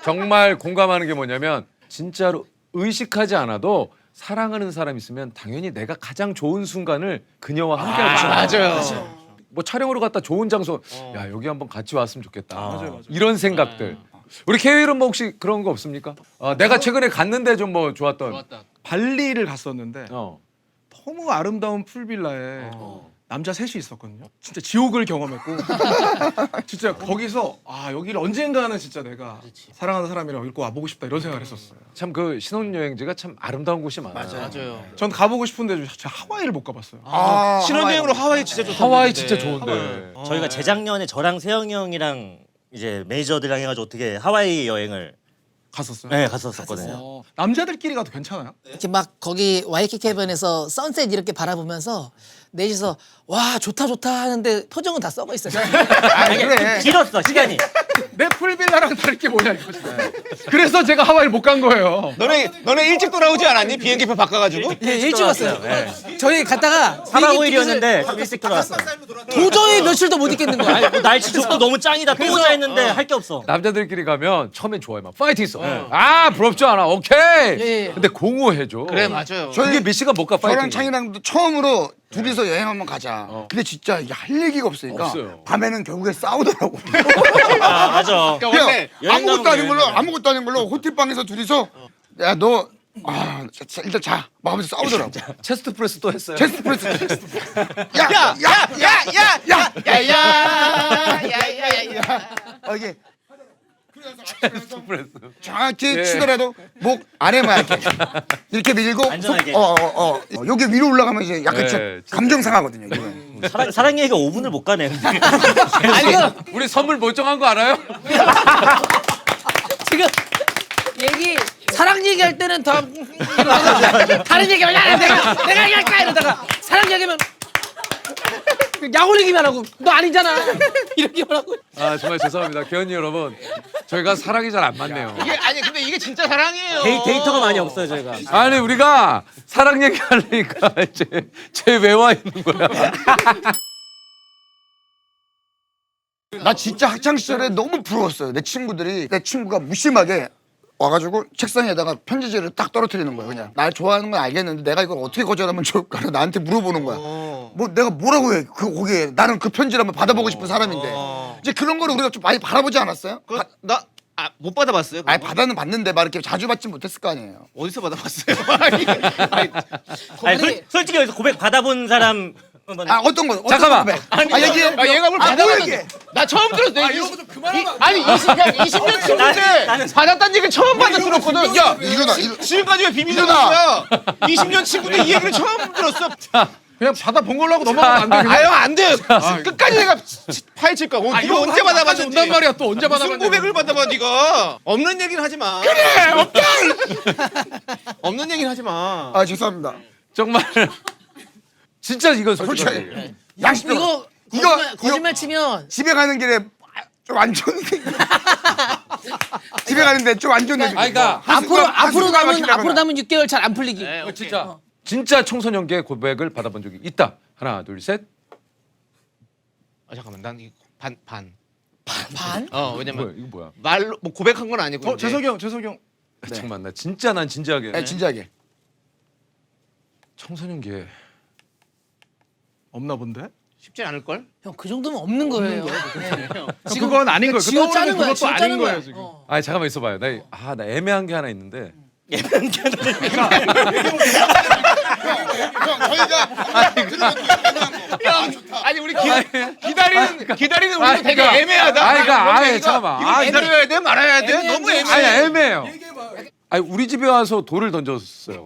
정말 공감하는 게 뭐냐면 진짜로 의식하지 않아도 사랑하는 사람 있으면 당연히 내가 가장 좋은 순간을 그녀와 함께 할 수 있어요. 맞아요. 뭐 촬영으로 갔다 좋은 장소 야 여기 한번 같이 왔으면 좋겠다. 이런 생각들. 우리 케이윌은 뭐 혹시 그런 거 없습니까? 내가 최근에 갔는데 좀 뭐 좋았던. 발리를 갔었는데 어. 너무 아름다운 풀빌라에 남자 셋이 있었거든요. 진짜 지옥을 경험했고 진짜 거기서 아 여기를 언젠가는 진짜 내가 사랑하는 사람이랑 읽고 와보고 싶다 이런 생각을 했었어요. 참 그 신혼여행지가 참 아름다운 곳이 많아요. 맞아요. 전 가보고 싶은데 진짜 하와이를 못 가봤어요. 아, 신혼여행으로 하와이 진짜 좋다. 하와이 진짜 좋은데. 저희가 재작년에 저랑 세영이 형이랑 이제 매니저들이랑 해가지고 어떻게 하와이 여행을 갔었어요. 네, 갔었거든요. 남자들끼리 가도 괜찮아요? 이렇게 막 거기 와이키키 해변에서 선셋 이렇게 바라보면서 넷이서 와 좋다 좋다 하는데 표정은 다 썩어 있어요. 아 그래. 길었어 시간이. 내 풀빌라랑 다를 게 뭐냐 이거지. 그래서 제가 하와이를 못 간 거예요. 너네 일찍 돌아오지 않았니? 비행기표 바꿔가지고? 예, 일찍 왔어요. 네. 저희 갔다가 4박 비행기 티켓을 5일이었는데 일찍 들어왔어. 도저히 며칠도 못 있겠는 거야. 아니, 뭐 날씨 좋고 너무 짱이다. 또 오자 했는데 할 게 없어. 남자들끼리 가면 처음엔 좋아요. 막 파이팅 있어. 아 부럽지 않아. 오케이. 예. 근데 공허해져. 그래 맞아요. 이게 몇 시간 못 가 파이팅. 저랑 창이랑도 처음으로 둘이서 여행 한번 가자. 근데 진짜 이게 할 얘기가 없으니까 없어요. 밤에는 결국에 싸우더라고. 아 맞아. 그러니까 원래 여행 가면 아무것도 아닌 걸로 호텔방에서 둘이서 야 너 일단 자 막 하면서 싸우더라고. 체스트 프레스 또 했어요. 체스트 프레스. 이게 체스트 프레스. 정확히 치더라도 목 아래만 이렇게 밀고 안전하게. 여기 위로 올라가면 이제 약간 네, 좀 감정 상하거든요. 이거는. 사랑 얘기가 5분을 못 가네. 아니 이거 우리 선물 못 정한 거 알아요? 지금 얘기 사랑 얘기할 때는 더 이러다가 다른 얘기하면 야 내가 얘기할까 이러다가 사랑 얘기하면 야구 얘기만 하고 너 아니잖아 이렇게만 하고. 아 정말 죄송합니다. 교현이 여러분. 저희가 사랑이 잘 안 맞네요. 이게 아니 근데 이게 진짜 사랑이에요. 데이터가 많이 없어요 저희가. 아니 우리가 사랑 얘기하려니까 이제 쟤 왜 와 있는 거야? 나 진짜 학창 시절에 너무 부러웠어요. 내 친구가 무심하게 와가지고 책상에다가 편지지를 딱 떨어뜨리는 거예요. 그냥 날 좋아하는 건 알겠는데 내가 이걸 어떻게 거절하면 좋을까 나한테 물어보는 거야. 뭐 내가 뭐라고 해? 거기에 나는 그 편지를 한번 받아보고 싶은 사람인데 이제 그런 거를 우리가 좀 많이 바라보지 않았어요? 못 받아봤어요. 아니 받아는 봤는데 막 이렇게 자주 받진 못했을 거 아니에요. 어디서 받아봤어요? 아니, 솔직히 여기서 고백 받아본 사람 한번. 아 어떤 거? 어떤 잠깐만. 고백? 얘기해. 얘가 뭘 뭐 받아봤는데? 얘기해? 나 처음 들었어. 이런 거 좀 그만하면 아니 20년 친구인데 받았다는 얘기를 처음 들었거든. 야 일어나. 지금까지 왜 비밀이야? 거야? 20년 친구인데 이 얘기를 처음 들었어. 그냥 받아본 걸로 하고 넘어가면 안 돼. 아유 안 돼. 끝까지 내가 파헤칠 거야. 네가 이거 언제 받아봤는지. 온단 말이야. 또 언제 무슨 받아봤는지. 고백을 받아봐 네가. 없는 얘기는 하지 마. 그래 없다. 없는 얘기는 하지 마. 아 죄송합니다. 정말 진짜 이거 솔직히 솔직하게. 양심적으로 이거 이거 거짓말 치면 집에 가는 길에 좀 안 좋은 집에 가는데 좀 안 좋은 얘기. 아니, 그러니까 앞으로 남은 6개월 잘 안 풀리기. 진짜 청소년기의 고백을 받아본 적이 있다. 하나 둘 셋. 잠깐만 난 이거 반. 반? 뭐야 왜냐면 이거 뭐야? 말로 뭐 고백한 건 아니고. 이제. 재석이 형. 잠깐만 나 진짜 난 진지하게. 네, 진지하게. 청소년기에 없나 본데? 쉽지 않을 걸? 형 그 정도면 없는 거예요. 네. 지금 그건 아닌 거예요. 지어 짜는 거야. 그것도 지어 아닌 짜는 거예요 거야. 지금. 아니 잠깐만 있어봐요. 나 애매한 게 하나 있는데. 아니 우리 기다리는 우리 되게 그러니까, 애매하다. 잠깐만. 이거 기다려야 돼 말아야 돼. 너무 애매해. 아니 애매해요. 아니 우리 집에 와서 돌을 던졌어요.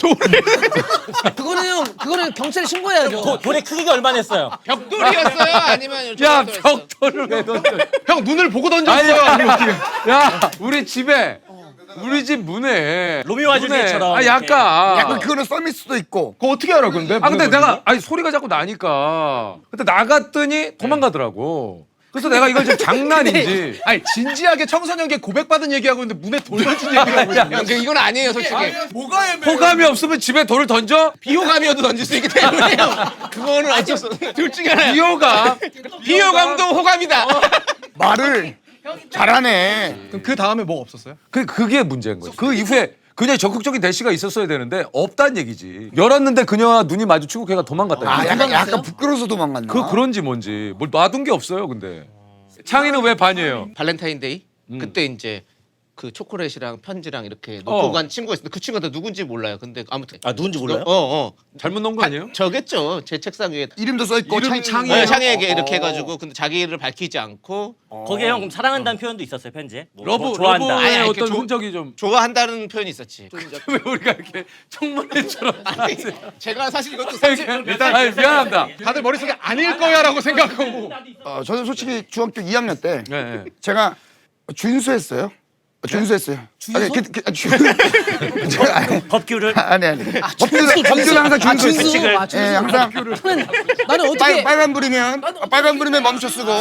그거는 경찰에 신고해야죠. 돌의 크기가 얼마나 했어요? 벽돌이었어요? 아니면 야 조각돌이었어요? 벽돌을 왜 던져? 형 눈을 보고 던졌어요. 아니, 야 우리 집에 우리 집 문에 로미오와 줄리엣처럼 아 약간 약간 그거는 썰일 수도 있고. 그거 어떻게 알아 근데? 아 근데 내가 아니 소리가 자꾸 나니까 근데 나갔더니 도망가더라고. 그래서 내가 이걸 지금 장난인지 아니 진지하게 청소년기에 고백받은 얘기하고 있는데 문에 돌 던진 얘기하고 있냐? 형, 이건 아니에요 솔직히. 뭐가 애매해? 호감이 없으면 집에 돌을 던져? 비호감이어도 던질 수 있기 때문에 그거는 어쩔 수 없어. 둘 중에 하나야. 비호감 비호감도 호감이다. 말을 잘하네. 그럼 그 다음에 뭐가 없었어요? 그게 문제인 거지. 그 이후에 그녀의 적극적인 대시가 있었어야 되는데 없다는 얘기지. 열었는데 그녀와 눈이 마주치고 걔가 도망갔다. 아 약간 부끄러워서 도망갔나? 그런지 뭔지 뭘 놔둔 게 없어요. 근데 창희는 왜 반이에요? 발렌타인데이 그때 이제 그 초콜릿이랑 편지랑 이렇게 놓고 간 친구가 있었는데 그 친구가 누군지 몰라요. 근데 아무튼 아 누군지 몰라요? 잘못 넣은 거 아니에요? 저겠죠. 제 책상 위에 이름도 써 있고 이름이 창이 네, 창에게 이렇게 해가지고 근데 자기를 밝히지 않고 거기에 형 그럼 사랑한다는 표현도 있었어요 편지에? 뭐, 러브 뭐 좋아한다. 러브의 아니, 이렇게 어떤 흔적이 좀 좋아한다는 표현이 있었지. 왜 우리가 이렇게 청문회처럼 아니, 제가 사실 이것도 일단 아니, 미안합니다. 다들 머릿속에 아닐 거야라고 생각하고 저는 솔직히 중학교 2학년 때 네, 네. 제가 준수했어요. 준수했어요. 아니, 제가 법규를 아니. 법규는 항상 준수. 준수. 예, 항상 나는 어떻게 빨간 불이면 멈춰 쓰고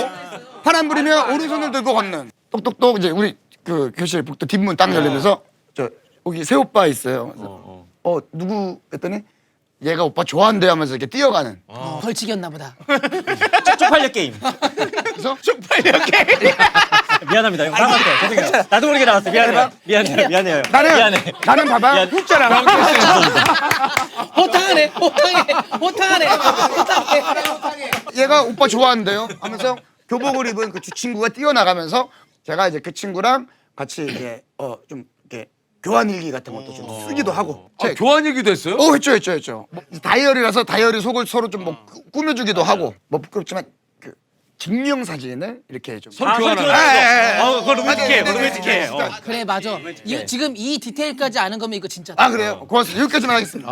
파란 불이면 오른손을 들고 걷는. 똑똑똑 이제 우리 그 교실 복도 뒷문 딱 열리면서 저 여기 새 오빠 있어요. 그래서 누구 했더니 얘가 오빠 좋아한대 하면서 이렇게 뛰어가는. 벌칙이었나 보다. 쪽팔려 게임. 그래서 미안합니다 형 사과할게 죄송해요. 나도 모르게 나왔어 미안해요 형. 나는 봐봐 훅자랑 호탕하네. 얘가 오빠 좋아한대요 하면서 교복을 입은 그 두 친구가 뛰어나가면서 제가 이제 그 친구랑 같이 이제 좀 이렇게 교환 일기 같은 것도 좀 쓰기도 하고. 교환 얘기도 했어요? 했죠. 뭐 다이어리라서 다이어리 속을 서로 좀 뭐 꾸며주기도 하고 뭐 부끄럽지만 그 증명 사진을 이렇게 좀. 서로 교환하는 그거 로맨틱해. 그래 맞아. 지금 이 디테일까지 아는 거면 이거 진짜. 아 그래요? 고맙습니다. 여기까지만 하겠습니다.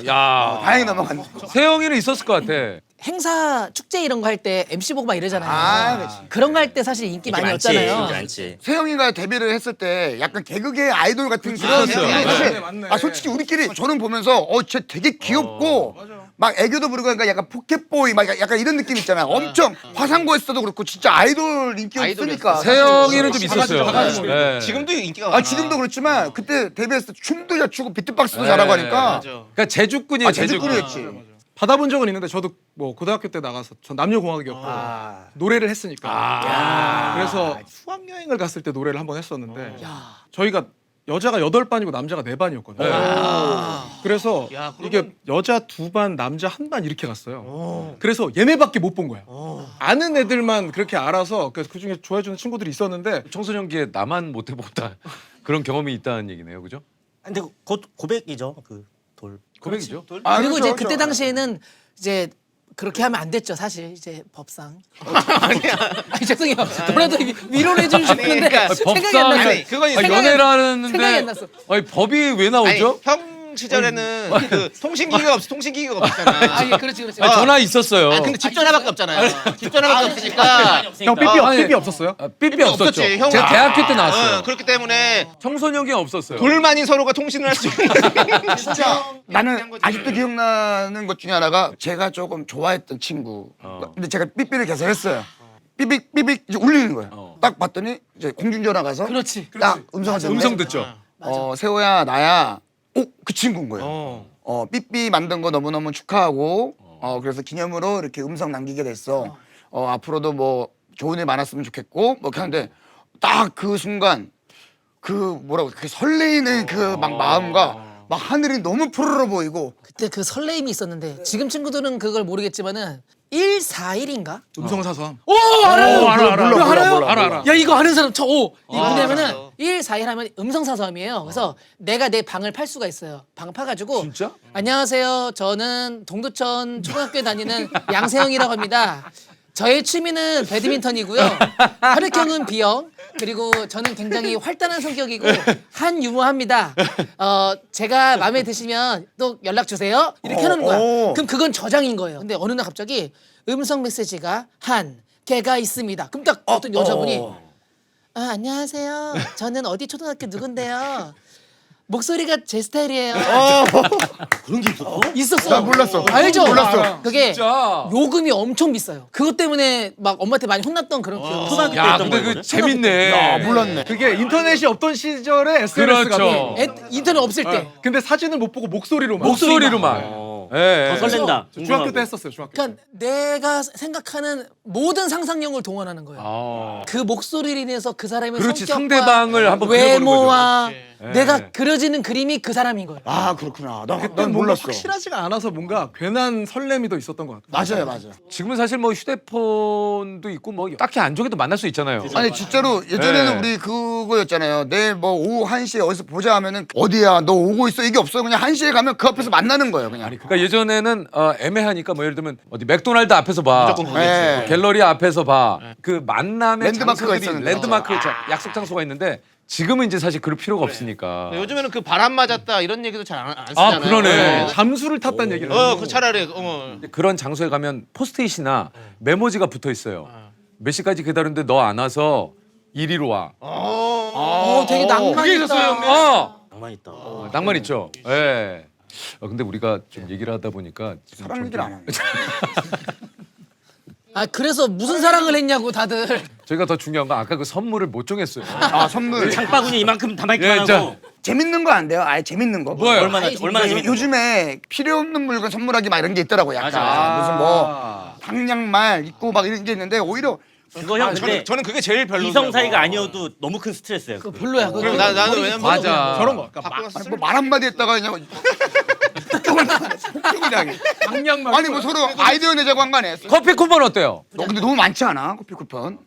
야 다행히 넘어갔네. 세영이는 있었을 것 같아. 행사 축제 이런 거 할 때 MC 보고 막 이러잖아요. 그렇지. 그런 거 할 때 사실 인기 많이 없잖아요. 많지. 세영이가 데뷔를 했을 때 약간 개그계 아이돌 같은 그런 있었어요. 느낌이 사실 맞네. 솔직히 우리끼리 저는 보면서 쟤 되게 귀엽고 막 애교도 부르고 하니까 약간 포켓보이 막 약간 이런 느낌 있잖아요. 엄청 화상고에서도 그렇고 진짜 아이돌 인기였으니까. 세영이는 좀 있었어요. 바가지 네. 지금도 인기가 많아. 지금도 그렇지만 그때 데뷔했을 때 춤도 잘 추고 비트박스도 잘하고 하니까 그러니까 제주꾼이에요. 제주꾼이었지. 받아본 적은 있는데 저도 뭐 고등학교 때 나가서 전 남녀공학이었고 노래를 했으니까 그래서 수학여행을 갔을 때 노래를 한번 했었는데 저희가 여자가 8반이고 남자가 4반이었거든요. 그래서 야, 그러면- 이게 여자 2반 남자 1반 이렇게 갔어요. 그래서 얘네밖에 못 본 거야. 아는 애들만 그렇게 알아서 그중에 좋아해주는 친구들이 있었는데 청소년기에 나만 못 해보다 그런 경험이 있다는 얘기네요, 그죠? 근데 곧 고백이죠 그 돌. 고백이죠. 그리고 그렇죠, 이제 그렇죠. 그때 당시에는 이제 그렇게 하면 안 됐죠 사실 이제 법상. 아니, 죄송해요. 뭐라도 위로를 해주고 싶은데 그러니까 생각이 안 났어요. 아니, 그건 이제 연애를 하는데 생각이 안 났어. 아니 법이 왜 아니, 나오죠? 형 시절에는 그 통신기기가 없잖아. 아니 그렇지. 아니, 전화 있었어요. 근데 집 전화밖에 없잖아요. 집 전화밖에 없으니까 형 삐삐 없었어요? 삐삐 없었죠. 없었지. 형- 제가 대학교 때 나왔어요. 그렇기 때문에 청소년기 없었어요. 둘만이 서로가 통신을 할 수 있는. 진짜 나는 아직도 기억나는 것 중에 하나가 제가 조금 좋아했던 친구. 근데 제가 삐삐를 계속 했어요. 삐삐 이제 울리는 거예요. 딱 봤더니 이제 공중전화 가서 그렇지. 딱 음성을 듣는데 음성 듣죠. 세호야 나야. 그 친구인 거예요. 삐삐 만든 거 너무너무 축하하고 그래서 기념으로 이렇게 음성 남기게 됐어. 앞으로도 뭐 좋은 일 많았으면 좋겠고 뭐 이렇게 하는데 딱 그 순간 그 뭐라고 그 설레이는 그 막 마음과 막 하늘이 너무 푸르러 보이고 그때 그 설레임이 있었는데 지금 친구들은 그걸 모르겠지만은 141인가? 음성 사서함. 오 알아요. 몰라. 알아. 야 이거 아는 사람 이 뭐냐면은 알았어. 141 하면 음성 사서함이에요. 그래서 내가 내 방을 팔 수가 있어요. 방 파가지고 진짜? 안녕하세요. 저는 동두천 초등학교에 다니는 양세형이라고 합니다. 저의 취미는 배드민턴이고요. 혈액형은 B형. 그리고 저는 굉장히 활달한 성격이고 한 유머합니다. 제가 마음에 드시면 또 연락 주세요. 이렇게 하는 거야. 그럼 그건 저장인 거예요. 근데 어느 날 갑자기 음성 메시지가 한 개가 있습니다. 그럼 딱 어떤 여자분이 안녕하세요. 저는 어디 초등학교 누군데요. 목소리가 제 스타일이에요. 그런 게 있었어? 있었어. 나 몰랐어. 알죠? 몰랐어. 그게 진짜. 요금이 엄청 비싸요. 그것 때문에 막 엄마한테 많이 혼났던 그런 기억이 있어요. 초등학교 때 야, 했던 근데 거예요. 그 재밌네. 몰랐네. 그게 인터넷이 없던 시절에 SNS가 그렇죠. 인터넷 없을 때. 근데 사진을 못 보고 목소리로만. 목소리로만. 예. 더 설렌다. 저 중학교 때 했었어요. 중학교 때. 그러니까 내가 생각하는 모든 상상력을 동원하는 거예요. 아. 그 목소리로 인해서 그 사람의 그렇지, 성격과 상대방을 한번 그려보는 외모와 거죠. 내가 그려지는 그림이 그 사람인 거예요. 아 그렇구나. 난 뭔가 몰랐어. 확실하지가 않아서 뭔가 괜한 설렘이 더 있었던 것 같아요. 맞아요. 지금은 사실 뭐 휴대폰도 있고 뭐 딱히 안 좋게도 만날 수 있잖아요. 아니 진짜로 예전에는 네. 우리 그거였잖아요. 내일 뭐 오후 1시에 어디서 보자 하면은 어디야 너 오고 있어 이게 없어요. 그냥 1시에 가면 그 앞에서 만나는 거예요. 그냥. 그러니까 예전에는 애매하니까 뭐 예를 들면 어디 맥도날드 앞에서 봐, 무조건 거기 네. 있지. 갤러리 앞에서 봐. 그 만남의 랜드마크가 장소들이 있었는데. 랜드마크 약속 장소가 있는데 지금은 이제 사실 그럴 필요가 없으니까. 요즘에는 그 바람 맞았다 이런 얘기도 잘 안 쓰잖아요. 그러네. 잠수를 탔다는 얘기를 그 차라리 그런 장소에 가면 포스트잇이나 메모지가 붙어 있어요. 몇 시까지 기다렸는데 너 안 와서 이리로 와. 되게 낭만 그게 있다. 있었어요, 형님. 낭만 있다. 낭만 있죠. 예. 근데 우리가 좀 얘기를 하다 보니까 지금 사람 얘기를 안 하네. 아 그래서 무슨 사랑을 했냐고 다들. 저희가 더 중요한 건 아까 그 선물을 못 정했어요. 아 선물. 장바구니 이만큼 담아있기만 예, 자. 하고 재밌는 거 안 돼요? 아예 재밌는 거. 뭐예요? 얼마나 재밌는 요즘에 필요 없는 물건 선물하기 막 이런 게 있더라고 약간. 맞아. 무슨 뭐 방향말 있고 막 이런 게 있는데 오히려 그거 형 근데 저는 그게 제일 별로. 이성 사이가 아니어도 너무 큰 스트레스예요. 그거 그거. 별로야. 그거. 그럼 나는 왜냐면 맞아. 저런 거. 아니, 뭐 말 한마디 했다가 그냥 폭격을 당해. 방향만. 아니 뭐 서로 아이디어 내자고 한 거 아니에요? 커피 쿠폰 어때요? 너 근데 너무 많지 않아? 커피 쿠폰?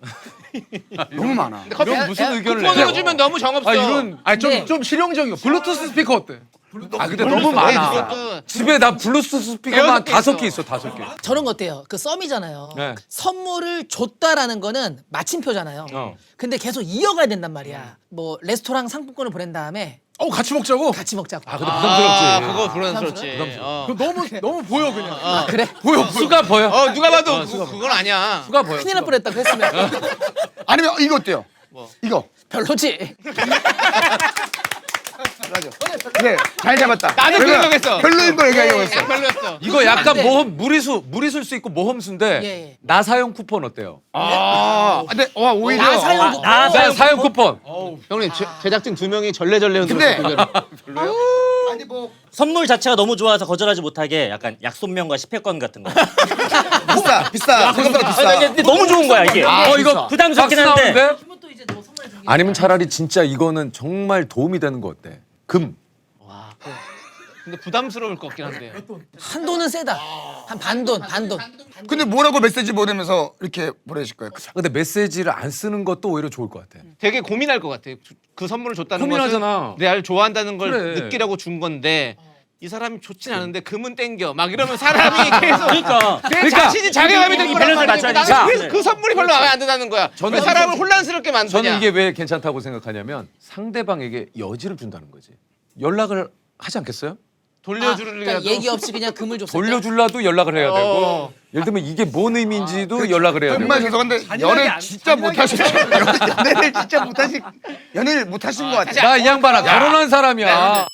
너무 많아. 이런 무슨 의견을 쿠폰으로 내요? 주면 너무 정없어. 이런 아니 네. 좀 실용적인 거. 블루투스 스피커 어때? 근데 너무 많아. 그것도 집에 나 블루투스 스피커만 대여섯 5개 개 있어, 5개. 저런 거 어때요? 그 썸이잖아요. 네. 선물을 줬다라는 거는 마침표잖아요. 근데 계속 이어가야 된단 말이야. 뭐 레스토랑 상품권을 보낸 다음에 같이 먹자고. 같이 먹자고. 아, 근데 부담스럽지. 그거 불안스럽지. 그거 너무 보여 그냥. 아, 그래? 수가 보여. 누가 봐도 그건 아니야. 수가 보여. 큰일 날 뻔했다고 했으면 아니면 이거 어때요? 이거. 별로지. 네, 잘 잡았다. 나도 그 생각했어. 별로인 거 얘기하려고 했어. 별로였어. 이거 약간 네. 모험 무리수일 수 있고 모험수인데 예, 예. 나 사용 쿠폰 어때요? 근데 오히려 나 사용 쿠폰. 나 사용 쿠폰. 형님 제작진 2명이 절레절레 근데 흔들었어. 아니 뭐 선물 자체가 너무 좋아서 거절하지 못하게 약간 약손면과 10회권 같은 거. 비싸. 그거보다 비싸. 근데 너무 좋은 거야 이게. 이거 부담스럽긴 박수 한데. 나오는데? 아니면 차라리 진짜 이거는 정말 도움이 되는 거 어때? 금. 근데 부담스러울 것 같긴 한데. 한돈은 세다. 한 반돈. 근데 뭐라고 메시지 보내면서 이렇게 보내실 거예요? 근데 메시지를 안 쓰는 것도 오히려 좋을 것 같아. 되게 고민할 것 같아. 그 선물을 줬다는 고민하잖아. 것은 내가 좋아한다는 걸 그래. 느끼라고 준 건데 이 사람이 좋진 않은데 금은 땡겨 막 이러면 사람이 계속 그러니까 내 자신이 자괴감이 들 이 거란 밸런스를 말이야. 맞춰야지. 나는 그래서 그 선물이 별로 마음에 안 든다는 거야. 왜 사람을 혼란스럽게 만드냐. 저는 이게 왜 괜찮다고 생각하냐면 상대방에게 여지를 준다는 거지. 연락을 하지 않겠어요? 돌려주려고 그러니까 얘기 없이 그냥 금을 줬을 때. 돌려줄라도 연락을 해야 되고 예를 들면 이게 뭔 의미인지도 연락을 해야 되고 정말 죄송한데 연애 진짜 못하셨죠? 연애를 진짜 못하신 연애를 못하신 것 같아요. 나 이 양반아 결혼한 사람이야.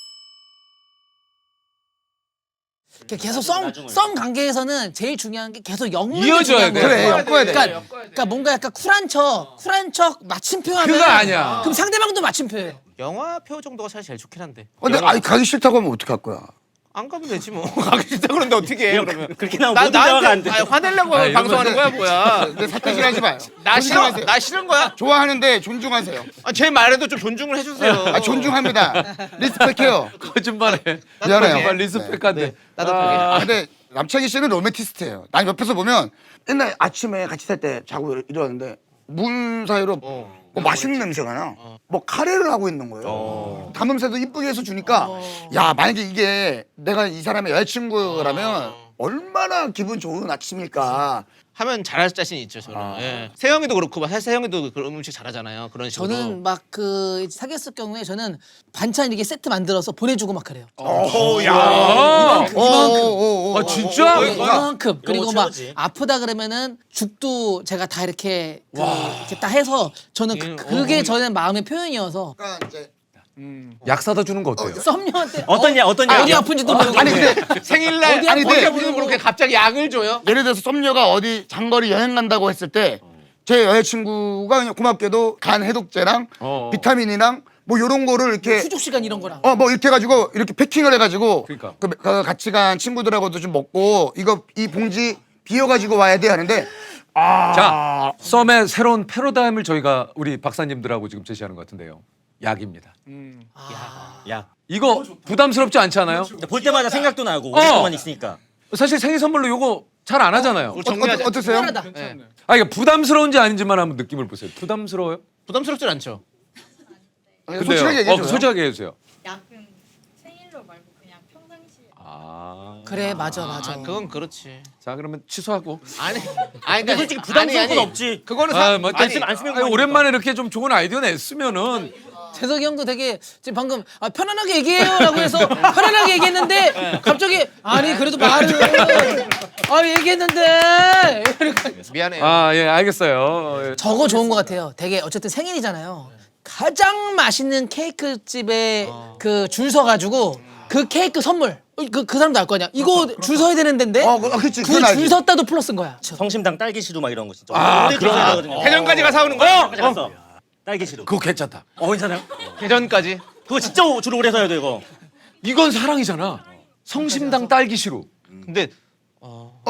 계속 썸 관계에서는 제일 중요한 게 계속 엮는 게 이어져야 중요한 돼. 거예요. 그래, 엮어야 돼. 그러니까 뭔가 약간 쿨한 척 마침표 하면 그거 아니야. 그럼 상대방도 마침표예요. 영화표 정도가 사실 제일 좋긴 한데. 근데 가기 싫다고 하면 어떡할 거야? 안 가면 되지 뭐. 가기 싫다 그러는데 어떻게 해 그러면. 그렇게 나오면 모든 대화가 안 돼. 화내려고 아니, 방송하는 거야 뭐야. 근데 사퇴질 하지 마요. 나 싫어? 존중하세요. 나 싫은 거야? 좋아하는데 존중하세요. 제 말에도 좀 존중을 해주세요. 존중합니다. 리스펙해요. 거짓말해. 미안해요. 정말 리스펙한데. 나도 근데 남창희 씨는 로맨티스트예요. 난 옆에서 보면 옛날 아침에 같이 살 때 자고 일어났는데 문 사이로 뭐 맛있는 냄새가 나. 뭐 카레를 하고 있는 거예요. 담음새도 이쁘게 해서 주니까 야 만약에 이게 내가 이 사람의 여자친구라면 얼마나 기분 좋은 아침일까. 하면 잘할 자신이 있죠 저는. 예. 세영이도 그렇고 사실 세영이도 그런 음식 잘하잖아요. 그런 식으로. 저는 막 그 사귀었을 경우에 저는 반찬 이렇게 세트 만들어서 보내주고 막 그래요. 아 진짜? 이만큼 그리고 막 최고지. 아프다 그러면은 죽도 제가 다 이렇게 이렇게 딱 해서 저는 그게 저는 마음의 표현이어서 그러니까 이제 약 사다 주는 거 어때요? 썸녀한테 어디 어디 약이요? 아픈지도 모르고 아니 근데 생일날 어디야, 아니 어디야, 무슨 그렇게 갑자기 약을 줘요? 예를 들어서 썸녀가 어디 장거리 여행 간다고 했을 때 제 여자친구가 그냥 고맙게도 간 해독제랑 비타민이랑 뭐 요런 거를 이렇게 휴족 시간 이런 거랑 뭐 이렇게 해가지고 이렇게 패킹을 해가지고 그러니까. 그 같이 간 친구들하고도 좀 먹고 이거 이 봉지 비워가지고 와야 돼 하는데 자, 썸의 새로운 패러다임을 저희가 우리 박사님들하고 지금 제시하는 것 같은데요. 약입니다. 야. 이거 부담스럽지 않지 않아요? 볼 때마다 생각도 나고 오랫동안 있으니까. 사실 생일 선물로 요거 잘 안 하잖아요. 우리 정리하자. 어떠세요? 편하다. 네. 아 이게 부담스러운지 아닌지만 한번 느낌을 보세요. 부담스러워요? 부담스럽진 않죠. 솔직하게 얘기해줘요. 솔직하게 해주세요. 약은 생일로 말고 그냥 평상시에 아, 그래 맞아 맞아. 그건 그렇지. 자 그러면 취소하고. 아니, 그러니까 솔직히 부담스러운 건 없지. 그거는 뭐 아니, 안 쓰면 아니, 오랜만에 이렇게 좀 좋은 아이디어 냈으면은 재석이 형도 되게 지금 방금 편안하게 얘기해요라고 해서 편안하게 얘기했는데 갑자기 아니 그래도 말을 얘기했는데 미안해요. 아 예 알겠어요. 예. 저거 좋은 것 같아요. 되게 어쨌든 생일이잖아요. 가장 맛있는 케이크 집에 그 줄 서가지고 그 케이크 선물 그 사람도 알 거 아니야. 이거 줄 서야 되는 데인데 그치. 그 그건 알지. 줄 섰다도 플러스인 거야. 성심당 딸기시루 막 이런 거 진짜. 아, 오래 그런 줬어야 거. 되거든요. 대전까지 가서 오는 거야? 갔어. 딸기시루. 그거 괜찮다. 괜찮아요? 대전까지. 그거 진짜 줄 오래 서야 돼 이거. 이건 사랑이잖아. 성심당 딸기 시루. 근데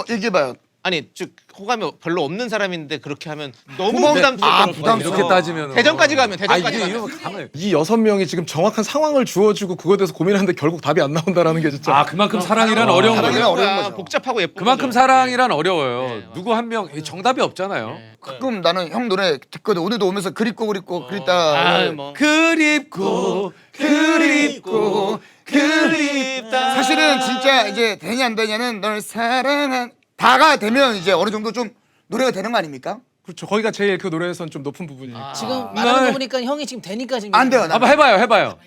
얘기해봐요. 아니 즉 호감이 별로 없는 사람인데 그렇게 하면 너무 고마운데- 부담스럽고 부담스러워. 이렇게 따지면 대전까지 가면 대전까지 이게 가면. 이거 가면 이 6명이 지금 정확한 상황을 주어주고 그거에 대해서 고민하는데 결국 답이 안 나온다라는 게 진짜. 아 그만큼 사랑이란 어려운 사랑이란 거예요. 어려운 거죠. 복잡하고 예쁜 그만큼 거죠. 사랑이란 어려워요. 누구 한 명 정답이 없잖아요. 가끔 나는 형 노래 듣거든. 오늘도 오면서 그립고 그립다. 아, 뭐. 그립고 그립고 그립다. 사실은 진짜 이제 되냐 안 되냐는 널 사랑한 다가 되면 이제 어느 정도 좀 노래가 되는 거 아닙니까? 그렇죠. 거기가 제일 그 노래에선 좀 높은 부분이니까. 지금 말하는 거 보니까 형이 지금 되니까 지금 안 돼요. 한번 해봐요.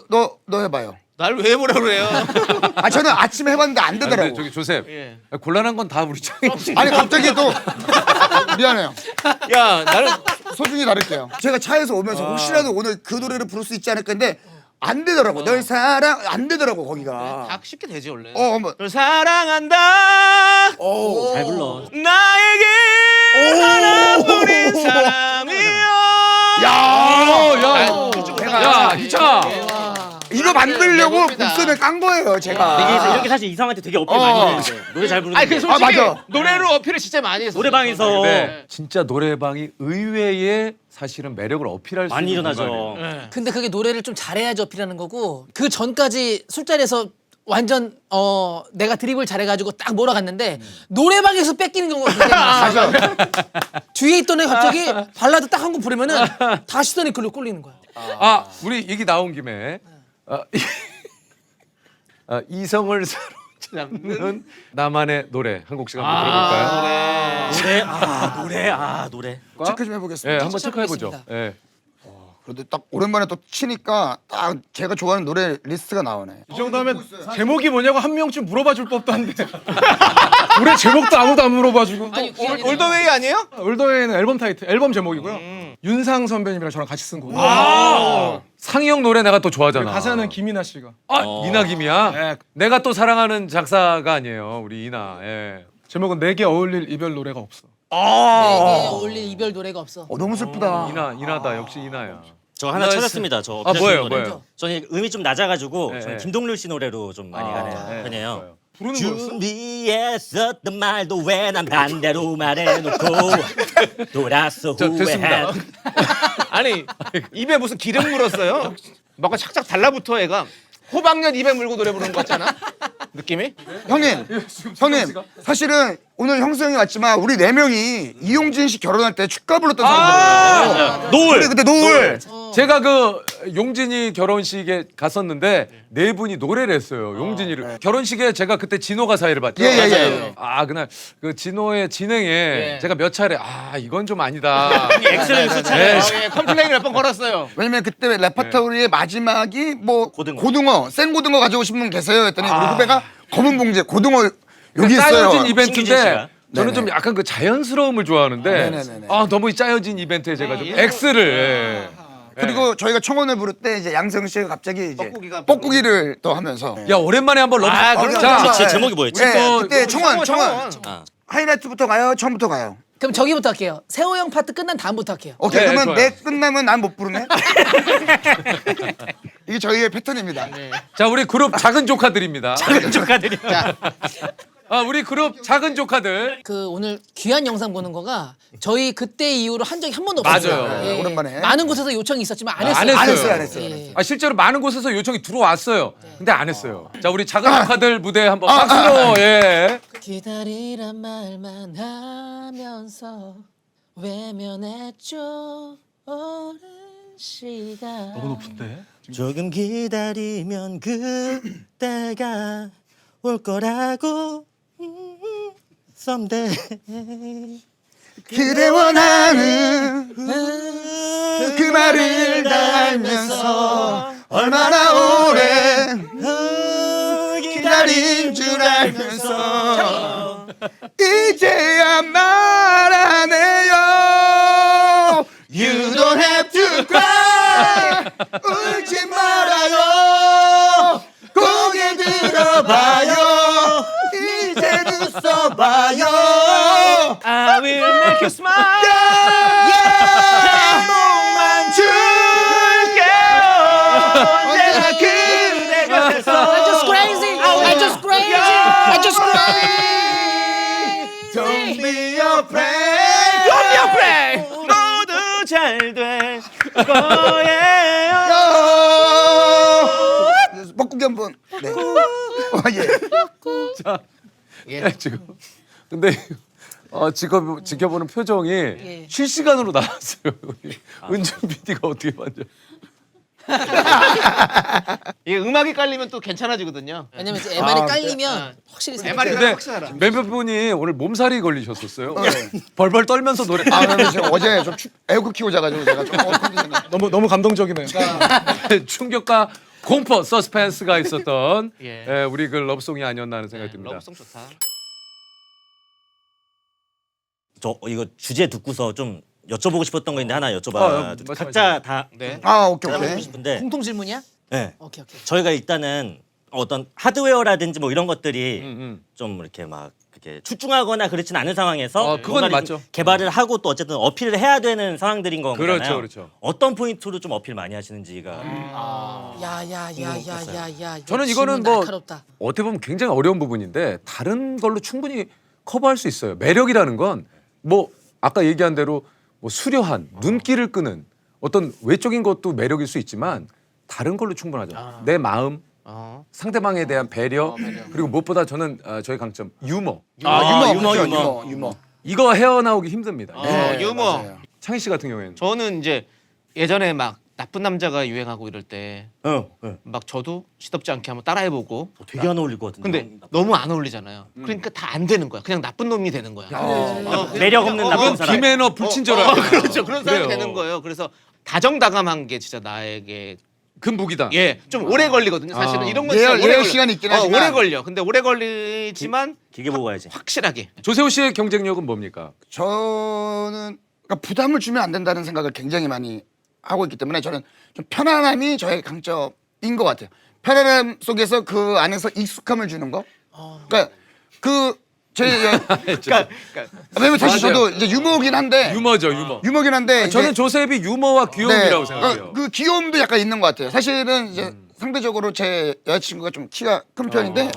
너 해봐요. 날 왜 해보라 그래요? 아 저는 아침에 해봤는데 안 근데 되더라고. 저기 조셉 예. 곤란한 건 다 우리 창이. 아니 갑자기 또 미안해요. 야 나를 소중히 다룰게요. 제가 차에서 오면서 혹시라도 오늘 그 노래를 부를 수 있지 않을까 했는데 안 되더라고. 널 사랑 안 되더라고 거기가. 다 쉽게 되지 원래. 한번. 널 사랑한다. 잘 불러. 나에게 하나뿐인 사람이여. 야 희창아. 이거 만들려고 해봅니다. 목소리를 깐 거예요 제가. 이렇게 사실 이상한테 되게 어필 많이 했는데 노래 잘 부르는데. 아니 그 솔직히 맞아. 노래로 어필을 진짜 많이 했어. 노래방에서 네. 진짜 노래방이 의외의 사실은 매력을 어필할 수 많이 있는 일어나죠. 공간이에요. 근데 그게 노래를 좀 잘해야지 어필하는 거고 그 전까지 술자리에서 완전 내가 드립을 잘해가지고 딱 몰아갔는데 노래방에서 뺏기는 경우가 굉장히 많아. 뒤에 있던 애 갑자기 발라드 딱 한 곡 부르면은 다 시선이 글로 꼴리는 거야. 아 우리 얘기 나온 김에 이성을 사로잡는 나만의 노래 한 곡씩 한번 들어볼까요? 노래. 체크 좀 예, 해보겠습니다. 한번 체크해 보죠. 시작하겠습니다. 예. 그래도 딱 오랜만에 또 치니까 딱 제가 좋아하는 노래 리스트가 나오네. 이 정도 하면 제목이 뭐냐고 한 명쯤 물어봐 줄 법도 한데. 노래 제목도 아무도 안 물어봐주고. 올더웨이 아니에요? 올더웨이는 앨범 타이틀, 앨범 제목이고요. 윤상 선배님이랑 저랑 같이 쓴 곡. 상이 형 노래 내가 또 좋아하잖아. 가사는 김이나 씨가. 이나 김이야. 네. 내가 또 사랑하는 작사가 아니에요. 우리 이나. 예. 제목은 내게 어울릴 이별 노래가 없어. 내게 어울릴 이별 노래가 없어. 너무 슬프다. 이나다. 역시 이나야. 저 하나 나 찾았습니다. 저 아, 뭐예요, 노래. 뭐예요? 저는 음이 좀 낮아가지고 네, 저는 네. 김동률 씨 노래로 좀 많이 가는 네. 편이에요. 부르는 거였어? 준비했었던 말도 왜 난 반대로 말해놓고 돌아서 됐습니다. 후회한. 아니 입에 무슨 기름 물었어요? 뭔가 착착 달라붙어 애가. 호박엿 입에 물고 노래 부르는 거 같잖아. 느낌이? 형님, 사실은 오늘 형수 형이 왔지만 우리 4명이 이용진 씨 결혼할 때 축가 불렀던 사람들이에요. 노을. 그때 노을. 제가 그 용진이 결혼식에 갔었는데 네 분이 노래를 했어요. 용진이를. 결혼식에 제가 그때 진호가 사회를 봤죠. 예, 예, 예. 아 그날 그 진호의 진행에 제가 몇 차례 이건 좀 아니다. 엑스를 수차례. 컴플레인 몇 번 걸었어요. 왜냐면 그때 레퍼토리의 마지막이 뭐 고등어. 생고등어 가지고 싶은 분 계세요 했더니 우리 후배가 검은 봉지에 고등어 여기 있어요. 짜여진 신기진 이벤트인데 씨가. 저는 네네. 좀 약간 그 자연스러움을 좋아하는데 네네네네. 너무 짜여진 이벤트에 제가 좀 X를 그리고 저희가 청혼을 부를 때 이제 양성 씨가 갑자기 이제 뻐꾸기가 뽀꾸기를 또 하면서 야 오랜만에 한번 러브 자, 제 제목이 뭐였지? 그때 청혼 아. 하이라이트부터 가요? 처음부터 가요? 그럼 저기부터 할게요. 세호 형 파트 끝난 다음부터 할게요. 오케이 네, 그러면 좋아요. 내 끝나면 난 못 부르네. 이게 저희의 패턴입니다. 자 우리 그룹 작은 조카들입니다. 조카들이. 우리 그룹 작은 조카들. 그 오늘 귀한 영상 보는 거가 저희 그때 이후로 한 적이 한 번도 없어요. 맞아요. 오랜만에. 많은 곳에서 요청이 있었지만 안 했어요. 안 했어요. 안 했어요, 안 했어요. 예. 실제로 많은 곳에서 요청이 들어왔어요. 근데 안 했어요. 자, 우리 작은 조카들 무대 한번 박수로. 예. 기다리란 말만 하면서 외면했죠 오랜 시간. 너무 높은데. 조금 기다리면 그때가 올 거라고 someday. 그대 원하는 그 말을 달면서 얼마나 오래 기다린 줄 알면서 이제야 말 안 해요. You don't have to cry. 울지 말아요. 고개 들어봐요. 이제 웃어봐요. I will make you smile. 행복만 줄게요. 언제나 그대 곁에서 I just crazy. I just crazy. I just crazy. Don't be afraid. Don't be afraid. 모두 잘 될 거예요. 뻐꾸기 한번. 네. 예. 지금. 근데 지켜보는 표정이 실시간으로 나왔어요. 우리 은준 PD가 어떻게 봤죠? 이게 음악이 깔리면 또 괜찮아지거든요. 왜냐면 이제 MR이 깔리면 확실히 MR이 근데 확실하다. 몇몇 분이 오늘 몸살이 걸리셨었어요. 벌벌 떨면서 노래. 근데 제가 어제 좀 에어컨 키고 자가지고 제가 좀 컨디션이 너무 감동적이네요. 충격과 공포, 서스펜스가 있었던 예. 우리 그 러브송이 아니었나 하는 생각이 듭니다. 러브송 좋다. 저 이거 주제 듣고서 좀 여쭤보고 싶었던 거 있는데 하나 여쭤봐. 말씀하세요. 각자 다 네. 오케이 하고 오케이. 싶은데. 공통 질문이야? 네. 오케이 오케이. 저희가 일단은 어떤 하드웨어라든지 뭐 이런 것들이 음. 좀 이렇게 막 이렇게 출중하거나 그렇진 않은 상황에서 그건 뭔가를 맞죠. 좀 개발을 하고 또 어쨌든 어필을 해야 되는 상황들인 거잖아요. 그렇죠, 그렇죠. 어떤 포인트로 좀 어필 많이 하시는지가 야야야야야야. 저는 이거는 뭐 날카롭다. 어떻게 보면 굉장히 어려운 부분인데 다른 걸로 충분히 커버할 수 있어요. 매력이라는 건 뭐 아까 얘기한 대로 뭐 수려한 눈길을 끄는 어떤 외적인 것도 매력일 수 있지만 다른 걸로 충분하죠. 내 마음, 상대방에 대한 배려, 그리고 무엇보다 저는 저의 강점 유머. 유머. 이거 헤어나오기 힘듭니다. 유머. 맞아요. 창희 씨 같은 경우에는 저는 이제 예전에 막 나쁜 남자가 유행하고 이럴 때 막 네. 저도 시덥지 않게 한번 따라해보고 되게 안 어울릴 것 같은데. 근데 너무 안 어울리잖아요. 그러니까 다 안 되는 거야. 그냥 나쁜 놈이 되는 거야. 매력 없는 나쁜 사람. 비매너 불친절한 그렇죠. 그런 사람이 그래요. 되는 거예요. 그래서 다정다감한 게 진짜 나에게 금북이다. 좀 오래 걸리거든요. 사실은 이런 건 진짜 예열 오래 걸려. 시간이 있긴 하지만. 오래 걸려. 근데 오래 걸리지만 기계 보고 가야지. 확실하게. 조세호 씨의 경쟁력은 뭡니까? 저는 그러니까 부담을 주면 안 된다는 생각을 굉장히 많이 하고 있기 때문에 저는 좀 편안함이 저의 강점인 것 같아요. 편안함 속에서 그 안에서 익숙함을 주는 거. 그러니까 왜냐면 사실 맞아요. 저도 이제 유머긴 한데 유머죠, 유머. 유머긴 한데 저는 이제 조셉이 유머와 귀여움이라고 생각해요. 그 귀여움도 약간 있는 것 같아요. 사실은 이제 상대적으로 제 여자친구가 좀 키가 큰 편인데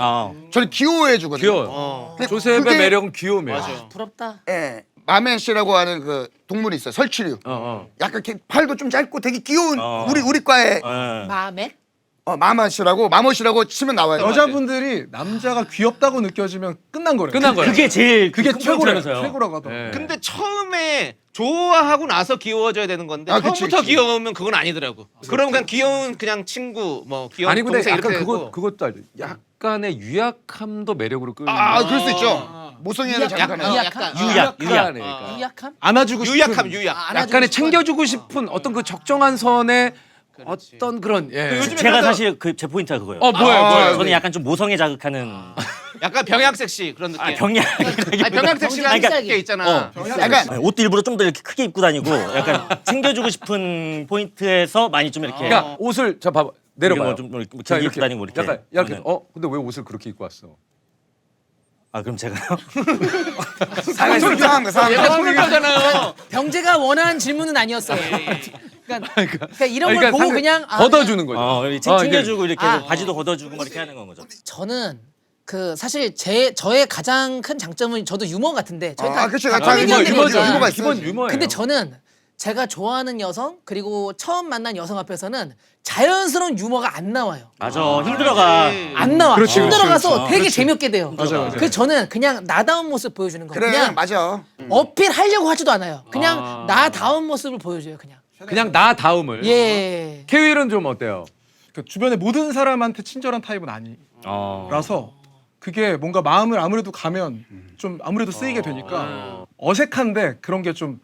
저를 귀여워해 주거든요. 귀여워. 근데 조셉의 그게- 매력은 귀여움이에요. 맞아요. 부럽다. 예, 마멧이라고 하는 그 동물이 있어요. 설치류. 약간 이렇게 팔도 좀 짧고 되게 귀여운 우리 과의 마음에? 마멋이라고 치면 나와요. 여자분들이 남자가 귀엽다고 느껴지면 끝난 거래요. 끝난 거예요. 그게 제일 그게 큰 최고래요. 포인트라면서요. 최고라고 하더라고요. 네. 근데 처음에 좋아하고 나서 귀여워져야 되는 건데 아, 그치, 처음부터 그치. 귀여우면 그건 아니더라고. 그럼 그냥 귀여운 그냥 친구 뭐 귀여운 아니 근데 동생 약간 이렇게 되고. 그것도 알죠. 약간의 유약함도 매력으로 끌는. 그럴 수 있죠. 모성애를 잠깐 해요. 약간 유약. 유약하니까. 유약함? 안아주고 싶은 유약함 유약. 약간의 챙겨주고 싶은 어떤 그 적정한 선에 그렇지. 어떤 그런 예. 요즘에 제가 그래서- 사실 그 제 포인트가 그거예요. 뭐예요? 저는 약간 좀 모성애 자극하는 약간 병약 섹시 그런 느낌. 병약. 아니, 병약 섹시라는 병약 게 있잖아. 약간 옷도 일부러 좀 더 이렇게 크게 입고 다니고 약간 챙겨주고 싶은 포인트에서 많이 좀 이렇게. 그러니까 옷을 자 봐봐 내려봐요. 좀 이렇게 자 길게 이렇게 입고 다니고 이렇게. 약간 네. 근데 왜 옷을 그렇게 입고 왔어? 그럼 제가요? 상한 거 상한 얘가 거. 손을 빼잖아요. 병재가 원하는 질문은 아니었어요. 그러니까 이런 걸 보고 상대- 그냥 걷어주는 거죠. 이렇게 챙겨주고 이렇게 아. 바지도 걷어주고 막 이렇게 하는 건 거죠. 저는 그 사실 저의 가장 큰 장점은 저도 유머 같은데 저희 다 그치. 코미디언들이니까. 유머가 기본 있어야지. 유머예요. 근데 저는 제가 좋아하는 여성 그리고 처음 만난 여성 앞에서는 자연스러운 유머가 안 나와요. 맞아. 힘들어가. 안 나와. 그렇지, 힘들어가서 그렇지. 되게 재밌게 돼요. 맞아요. 그래서 저는 그냥 나다운 모습 보여주는 거. 그래 그냥 맞아. 어필하려고 하지도 않아요. 그냥 나다운 모습을 보여줘요. 그냥 나 다음을. 예. 케윌은 좀 어때요? 그 주변에 모든 사람한테 친절한 타입은 아니라서 그게 뭔가 마음을 아무래도 가면 좀 아무래도 쓰이게 되니까 어색한데 그런 게 좀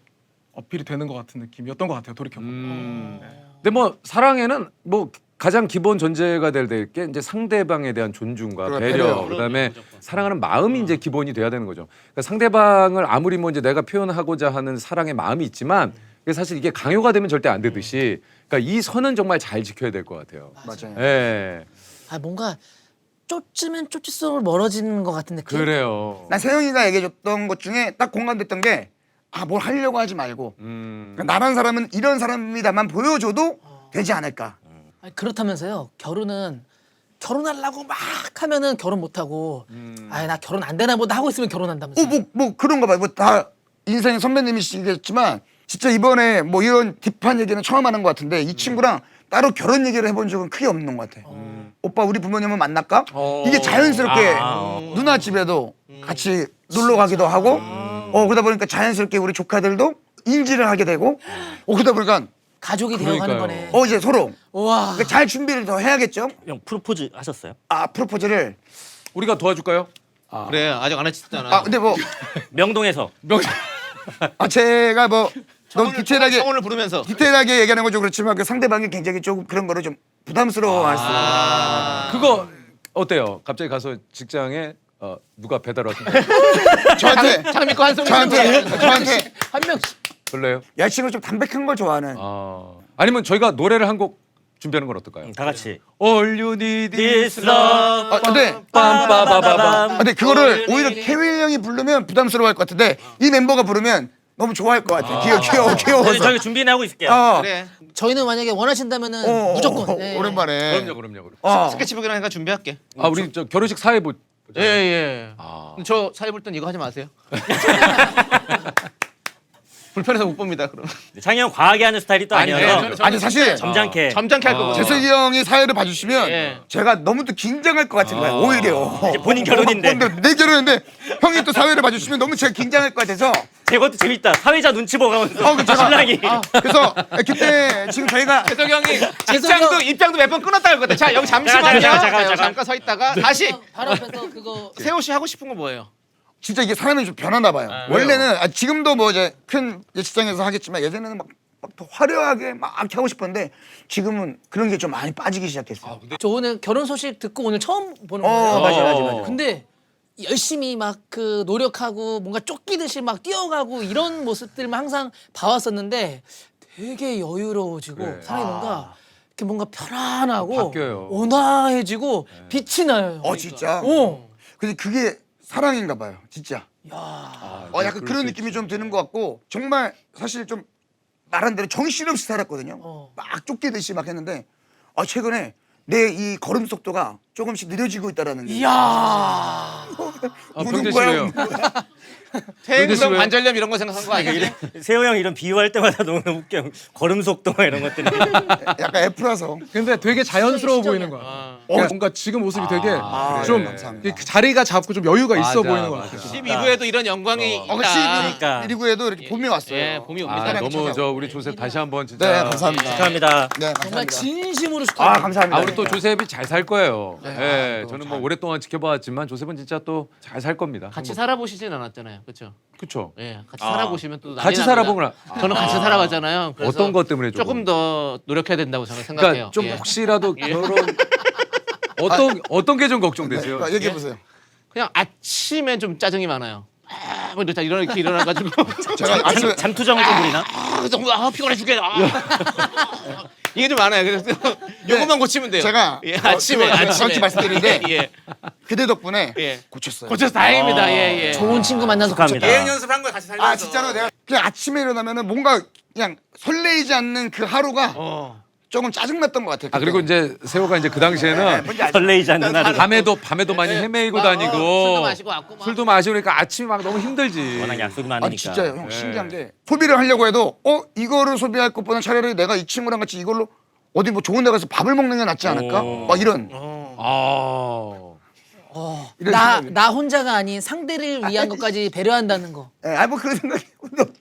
어필이 되는 것 같은 느낌이었던 것 같아요. 돌이켜보면. 근데 뭐 사랑에는 뭐 가장 기본 존재가 될 게 이제 상대방에 대한 존중과 그래, 배려, 배려. 그다음에 사랑하는 마음이 이제 기본이 돼야 되는 거죠. 그러니까 상대방을 아무리 뭐 이제 내가 표현하고자 하는 사랑의 마음이 있지만 그게 사실 이게 강요가 되면 절대 안 되듯이, 그러니까 이 선은 정말 잘 지켜야 될 것 같아요. 맞아요. 예, 아 뭔가 쫓으면 쫓을수록 멀어지는 것 같은 느낌. 그래요. 난 세영이가 얘기해줬던 것 중에 딱 공감됐던 게 뭘 하려고 하지 말고 그러니까 나란 사람은 이런 사람이다만 보여줘도 되지 않을까. 아니, 그렇다면서요. 결혼하려고 막 하면은 결혼 못 하고, 아 나 결혼 안 되나 보다 하고 있으면 결혼한다면서. 뭐 그런가 봐요. 뭐 다 인생 선배님이시겠지만 진짜 이번에 뭐 이런 딥한 얘기는 처음 하는 것 같은데 이 친구랑 따로 결혼 얘기를 해본 적은 크게 없는 것 같아. 오빠 우리 부모님은 만날까? 이게 자연스럽게 누나 집에도 같이 놀러 가기도 하고 그러다 보니까 자연스럽게 우리 조카들도 인지를 하게 되고 그러다 보니까 가족이 되어가는 거네. 이제 서로 와. 그러니까 잘 준비를 더 해야겠죠. 형 프로포즈 하셨어요? 프로포즈를 우리가 도와줄까요? 그래 아직 안 하셨잖아. 근데 뭐 명동에서. 제가 뭐 너무 디테일하게 성원을 부르면서. 얘기하는 건 좀 그렇지만 그 상대방이 굉장히 조금 그런 거를 좀 부담스러워할 수. 그거 어때요? 갑자기 가서 직장에 누가 배달 왔는데 저한테 참 믿고 한숨 저한테 한 명씩. 별로예요? 여자친구 좀 담백한 걸 좋아하는. 아니면 저희가 노래를 한 곡 준비하는 건 어떨까요? 다 같이. All you need This is love. 근데 빰빠바바밤. 근데 그거를 오히려 케윌 형이 부르면 부담스러워할 것 같은데 이 멤버가 부르면 너무 좋아할 것 같아. 귀여워서. 저희 준비는 하고 있을게요. 그래. 저희는 만약에 원하신다면은 무조건. 예. 오랜만에. 그럼요. 스케치북이랑 해가 준비할게. 우리 저 결혼식 사회 보자. 예. 저 사회 볼 땐 이거 하지 마세요. 불편해서 못 봅니다. 그럼. 창희 형 과하게 하는 스타일이 또 아니어서 아니 사실 점잖게. 점잖게 할 거거든요. 재석이 형이 사회를 봐주시면 예. 제가 너무 또 긴장할 것 같은 거야. 오히려. 이제 본인 결혼인데. 내 결혼인데 형이 또 사회를 봐주시면 너무 제가 긴장할 것 같아서. 저것도 재밌다. 사회자 눈치 보가면서 제가- 신랑이. 그래서 그때 지금 저희가 재석이 형이 입장도 몇 번 끊었다 할 거다. 자 여기 잠시만요. 잠깐 서 있다가 다시 바로 앞에서 그거. 세호 씨 하고 싶은 거 뭐예요? 진짜 이게 사람이 좀 변하나 봐요. 원래는 지금도 뭐 이제 큰 직장에서 하겠지만 예전에는 막 더 화려하게 막 하고 싶었는데 지금은 그런 게 좀 많이 빠지기 시작했어요. 저 오늘 결혼 소식 듣고 오늘 처음 보는 거예요. 맞아. 근데 열심히 막 그 노력하고 뭔가 쫓기듯이 막 뛰어가고 이런 모습들만 항상 봐왔었는데 되게 여유로워지고 그래. 사람이 뭔가 편안하고 바뀌어요. 온화해지고 빛이 나요. 진짜. 근데 그게 사랑인가 봐요, 진짜. 약간 그런 느낌이 좀 드는 것 같고 정말 사실 좀 말한 대로 정신없이 살았거든요. 막 쫓기듯이 막 했는데 최근에 내 이 걸음 속도가 조금씩 느려지고 있다라는 게. 이야. 우는 거야. 퇴행성 관절염 이런 거 생각한 거 아니에요? 세호 형 이런 비유할 때마다 너무 웃겨. 걸음 속도나 이런 것들이. 약간 F라서. 근데 되게 자연스러워 보이는 거야. 그러니까 뭔가 지금 모습이 되게 좀 감사합니다. 그 자리가 잡고 좀 여유가 있어 맞아, 보이는 것 맞아. 같아요. 12부에도 이런 영광이 있다. 그러니까. 12구에도 이렇게 봄이 왔어요. 예, 봄이 옵니다. 너무 저 우리 조셉 다시 한번 진짜. 네, 감사합니다. 축하합니다. 네, 정말 감사합니다. 진심으로 축하드립니다. 감사합니다. 우리 또 조셉이 잘 살 거예요. 저는 뭐 오랫동안 지켜봐왔지만 조셉은 진짜 또 잘 살 겁니다. 같이 살아보시진 않았잖아요, 그렇죠? 그쵸? 예, 같이 살아보시면 또 같이 난리 살아보거나 납니다. 저는 같이 살아봤잖아요. 그래서 어떤 것 때문에 조금 더 노력해야 된다고 저는 생각해요. 그러니까 좀 예. 혹시라도 결혼 어떤 게 좀 걱정되세요? 얘기해 보세요. 그냥 아침에 좀 짜증이 많아요. 뭐 이렇게 일어나가지고 제가 아침에 잠투정 좀 부리나? 피곤해 죽겠다. 이게 좀 많아요. 그래서 요것만 고치면 돼요. 제가 아침에 정확히 말씀드리는데 예. 그대 덕분에 예. 고쳤어요. 고쳐서 다행입니다. 예. 좋은 친구 만나서 축하합니다. 고쳤다. 연습한 거 같이 살면서. 진짜로 내가 그냥 아침에 일어나면은 뭔가 그냥 설레이지 않는 그 하루가 조금 짜증났던 것 같아요. 아 그리고 이제 세호가 이제 그 당시에는 뭔지 알죠? 설레이지 않는 하루. 밤에도 많이 헤매이고 다니고 술도 마시고 왔고 막. 술도 마시고 그러니까 아침이 막 너무 힘들지. 워낙 약속이 아 많으니까. 진짜요, 형 신기한 게 소비를 하려고 해도 이거를 소비할 것보다 차라리 내가 이 친구랑 같이 이걸로 어디 뭐 좋은 데 가서 밥을 먹는 게 낫지 않을까? 막 이런 이런 생각이. 나 혼자가 아닌 상대를 위한 것까지 배려한다는 거. 뭐 그런 생각이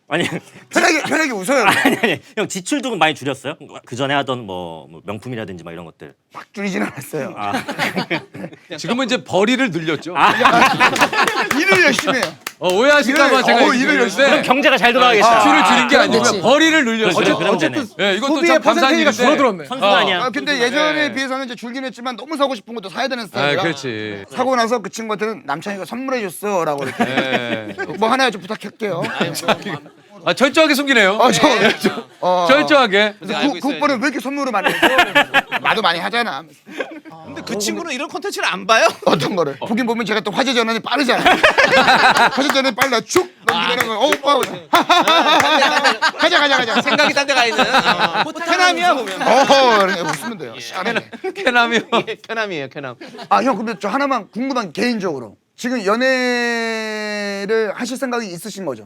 아니 편하게 웃어요. 아니 형 지출도 많이 줄였어요? 그 전에 하던 뭐 명품이라든지 막 이런 것들. 막 줄이진 않았어요. 아, 지금은 이제 벌이를 늘렸죠. 일을 열심히 해요. 오해하실까봐 제가 일을 얘기를 열심히 했는데 경제가 잘 돌아가겠다. 지출을 줄인 게 그럼 아니고요. 됐지. 벌이를 늘렸어요. 그럼 되네. 예, 이것도 소비의 참 감사한 퍼센테이지가 일인데. 줄어들었네. 선수가 아니야. 근데 예전에 비해서는 이제 줄긴 했지만 너무 사고 싶은 것도 사야 되는 아, 스타일이라 그렇지. 사고 나서 그 친구한테는 남창이가 선물해 줬어라고 이렇게 예. 뭐 하나 좀 부탁할게요. 아, 철저하게 숨기네요. 철저하게. 그래서 알고 그 있어야지. 오빠는 왜 이렇게 선물을 많이 해줘? 나도 많이 하잖아. 근데 그 친구는 이런 콘텐츠를 안 봐요? 어떤 거를? 보긴 보면 제가 또 화제 전환이 빠르잖아요. 화제 전환이 빨라 축 넘기는 거. 오빠 가자. 생각이 딴 데 가 있는. 쾌남이야 보면. 이렇게 웃으면 돼요. 시원하네. 캐남이요. 쾌남이에요, 쾌남. 형 근데 저 하나만 궁금한 개인적으로 지금 연애를 하실 생각이 있으신 거죠?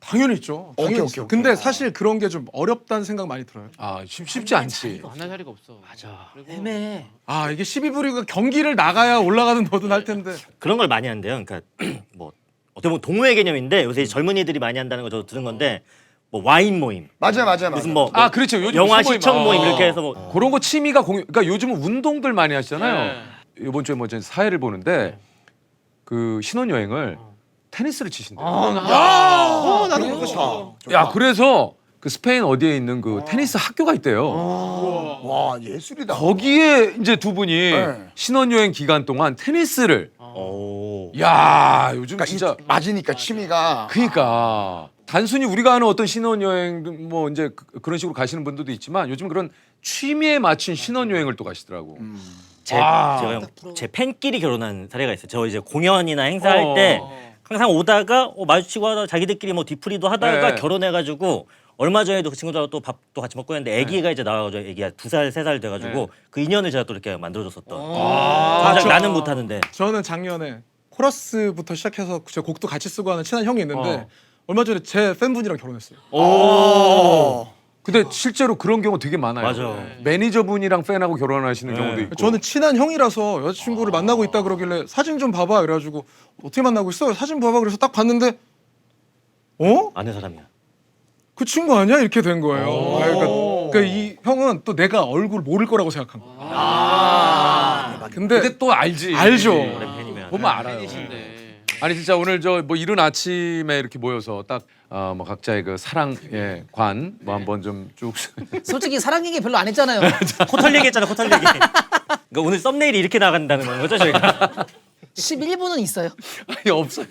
당연히 있죠. 오케이, 당연히 오케이, 있어요. 오케이. 근데 사실 그런 게 좀 어렵다는 생각 많이 들어요. 아, 쉽지 않지. 만날 자리가 없어. 맞아. 애매해. 아 이게 12부리가 경기를 나가야 올라가든 뭐든 할 텐데. 그런 걸 많이 한대요. 그러니까 뭐 어떻게 보면 동호회 개념인데 요새 젊은이들이 많이 한다는 거 저도 들은 건데 뭐 와인 모임, 맞아. 무슨 뭐 아, 그렇죠. 요즘 영화 소모임. 시청 모임 이렇게 해서 뭐 그런 거 취미가 그러니까 요즘은 운동들 많이 하시잖아요. 이번 주에 뭐 이제 사회를 보는데 그 신혼여행을 테니스를 치신대요. 나도 그러고 싶어. 야, 그래서 그 스페인 어디에 있는 그 테니스 학교가 있대요. 와 예술이다. 거기에 이제 두 분이 네. 신혼여행 기간 동안 테니스를. 오. 야, 요즘 그러니까 진짜 맞으니까 취미가. 그러니까 단순히 우리가 하는 어떤 신혼여행 뭐 이제 그런 식으로 가시는 분들도 있지만 요즘 그런 취미에 맞춘 신혼여행을 또 가시더라고. 제가 제 팬끼리 결혼한 사례가 있어요. 저 이제 공연이나 행사할 때 항상 오다가 마주치고 하다가 자기들끼리 뭐 뒤풀이도 하다가 네. 결혼해가지고 얼마 전에도 그 친구들하고 또 밥도 같이 먹고 했는데 아기가 이제 나와가지고 아기가 2살, 3살 돼가지고 그 인연을 제가 또 이렇게 만들어줬었던. 정작 나는 못하는데. 저는 작년에 코러스부터 시작해서 제 곡도 같이 쓰고 하는 친한 형이 있는데 얼마 전에 제 팬분이랑 결혼했어요. 근데 실제로 그런 경우 되게 많아요. 맞아. 매니저분이랑 팬하고 결혼하시는 경우도 있고. 저는 친한 형이라서 여자친구를 만나고 있다 그러길래 사진 좀 봐봐 그래가지고 어떻게 만나고 있어? 사진 봐봐 그래서 딱 봤는데 아는 사람이야. 그 친구 아니야? 이렇게 된 거예요. 그러니까 이 형은 또 내가 얼굴 모를 거라고 생각한 거야. 근데 또 알지. 알죠. 오랜 팬이면. 보면 알아요. 아니 진짜 오늘 저 뭐 이른 아침에 이렇게 모여서 딱 뭐 각자의 그 사랑의 관 뭐 한번 좀 쭉. 솔직히 사랑 얘기 별로 안 했잖아요. 호텔 얘기했잖아, 호텔 얘기. 그러니까 오늘 썸네일이 이렇게 나간다는 거죠, 저희가. 11분은 있어요. 아니 없어요.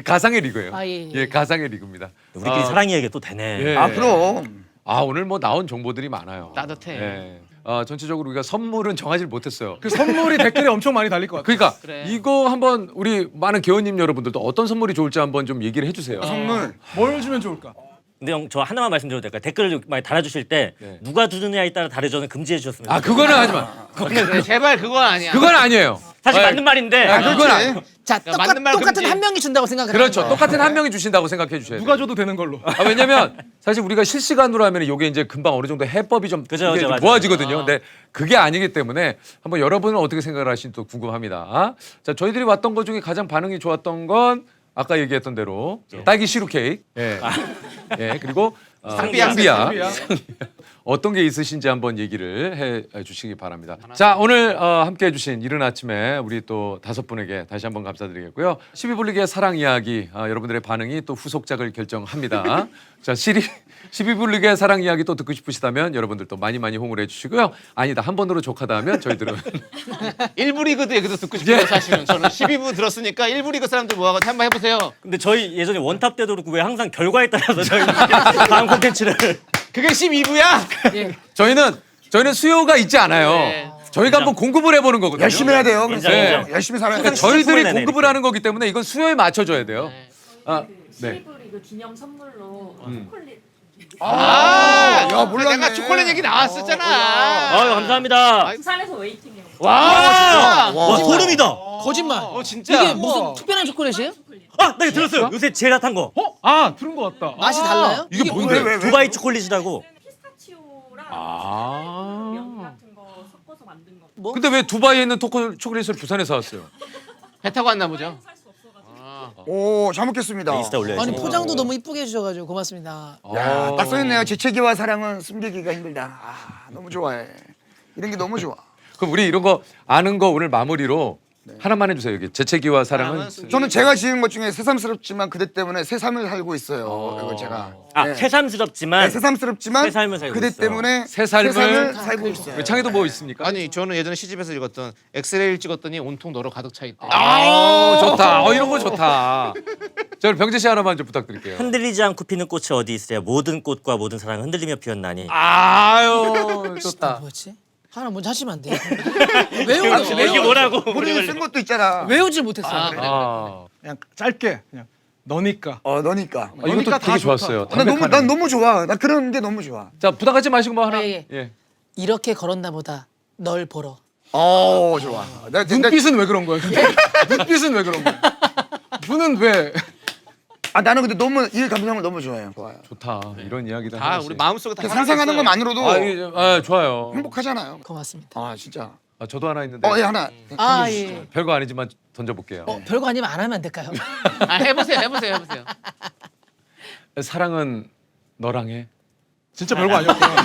가상의 리그예요. 아, 예. 예, 가상의 리그입니다. 우리끼리 사랑 이야기 또 되네. 예. 그럼. 아 오늘 뭐 나온 정보들이 많아요. 따뜻해. 예. 전체적으로 우리가 선물은 정하지 못했어요. 그 선물이 댓글에 엄청 많이 달릴 것 같아요. 그러니까 그래. 이거 한번 우리 많은 개원님 여러분들도 어떤 선물이 좋을지 한번 좀 얘기를 해주세요. 선물. 뭘 주면 좋을까? 근데 형 저 하나만 말씀드려도 될까요? 댓글을 좀 많이 달아주실 때 누가 주느냐에 따라 다르죠는 금지해 주셨으면. 아 그거는 하지 마. 그래, 제발 그건 아니야. 그건 아니에요. 사실 아, 맞는 말인데. 그건 아니에요. 자, 맞는 말 똑같은 금지. 한 명이 준다고 생각을 그렇죠. 하는 거예요. 똑같은 한 명이 주신다고 생각해 주셔야 돼요. 누가 줘도 되는 걸로. 왜냐면 사실 우리가 실시간으로 하면 이게 이제 금방 어느 정도 해법이 좀 그죠, 이게 좀 맞아요. 모아지거든요. 근데 그게 아니기 때문에 한번 여러분은 어떻게 생각을 하시는지 또 궁금합니다. 자, 저희들이 왔던 것 중에 가장 반응이 좋았던 건 아까 얘기했던 대로 딸기 시루 케이크. 예. 예. 그리고 상비야. 어떤 게 있으신지 한번 얘기를 해 주시기 바랍니다. 자, 오늘 함께 해주신 이른 아침에 우리 또 5분에게 다시 한번 감사드리겠고요. 12불리기의 사랑 이야기 여러분들의 반응이 또 후속작을 결정합니다. 자, 12불리기의 사랑 이야기 또 듣고 싶으시다면 여러분들 또 많이 홍보를 해주시고요. 아니다 한 번으로 족하다 하면 저희들은 1부 리그도 얘기도 듣고 싶어요. 사실은 저는 12부 들었으니까 1부 리그 사람들 모아가지고 한번 해보세요. 근데 저희 예전에 원탑 때도 그렇고 왜 항상 결과에 따라서 저희 다음 콘텐츠를. 그게 12부야? 저희는 수요가 있지 않아요. 네. 저희가 한번 공급을 해보는 거거든요. 열심히 해야 돼요. 인정, 그래서 인정. 열심히 살아야 그러니까 돼요. 저희들이 내네, 공급을 이렇게. 하는 거기 때문에 이건 수요에 맞춰줘야 돼요. 아, 네. 시리브 리그 기념 선물로 초콜릿 야, 아, 몰랐네. 내가 초콜릿 얘기 나왔었잖아. 아유 감사합니다. 부산에서 웨이팅해요. 와 소름이다. 거짓말. 진짜. 이게 무슨 특별한 초콜릿이에요? 아, 나 이거 들었어요. 요새 제일 핫한 거. 아 들은 것 같다. 맛이 달라요? 이게 뭔데? 왜? 두바이 초콜릿이라고. 피스타치오랑 아. 면 같은 거 섞어서 만든 거. 뭐? 근데 왜 두바이에 있는 초콜릿을 부산에 사왔어요? 배 타고 왔나 보죠. 살 수 없어가지고. 오, 잘 먹겠습니다. 인스타 올려야지. 아니 포장도 너무 이쁘게 해주셔가지고 고맙습니다. 야, 딱 써있네요. 재채기와 사랑은 숨기기가 힘들다. 아, 너무 좋아해. 이런 게 너무 좋아. 그럼 우리 이런 거 아는 거 오늘 마무리로 하나만 해주세요. 여기 재채기와 사랑은. 저는 제가 지은 것 중에 새삼스럽지만 그대 때문에 새삼을 살고 있어요. 이거 제가. 아 네. 새삼스럽지만 네, 새삼스럽지만 새 삶을 살고 그대 있어요. 때문에 새 삶을 살고 있어요. 왜 창에도 뭐 있습니까? 아니 저는 예전에 시집에서 읽었던 엑스레이를 찍었더니 온통 너로 가득 차 있대. 좋다. 이런 거 좋다. 자, 그럼 병재 씨 하나만 좀 부탁드릴게요. 흔들리지 않고 피는 꽃이 어디 있어요? 모든 꽃과 모든 사랑은 흔들리며 피었나니. 아유, 아, 좋다. 뭐였지? 하나 먼저 하시면 안 돼요? 외우지 이게 뭐라고? 본인이 쓴 것도 있잖아. 외우질 못했어요. 아, 그냥 짧게 그냥 너니까. 너니까. 이것도 그러니까 다 되게 좋다. 좋았어요. 난 너무 좋아. 나 그런 게 너무 좋아. 자, 부탁하지 마시고 뭐 하나. 아, 예. 예. 이렇게 걸었나 보다. 널 보러. 좋아. 눈빛은 왜 그런 거야? 근데? 눈빛은 왜 그런 거야? 눈은 왜? 나는 근데 너무 이 감성을 너무 좋아해요. 좋아요. 좋다. 이런 이야기도 다 하나씩. 우리 마음속에 다 상상하는 것만으로도 좋아요. 행복하잖아요. 고맙습니다. 진짜. 아, 저도 하나 있는데. 예, 하나. 아 예. 별거 아니지만 던져볼게요. 별거 아니면 안 하면 안 될까요? 해보세요. 사랑은 너랑 해. 진짜 별거 아니었구나.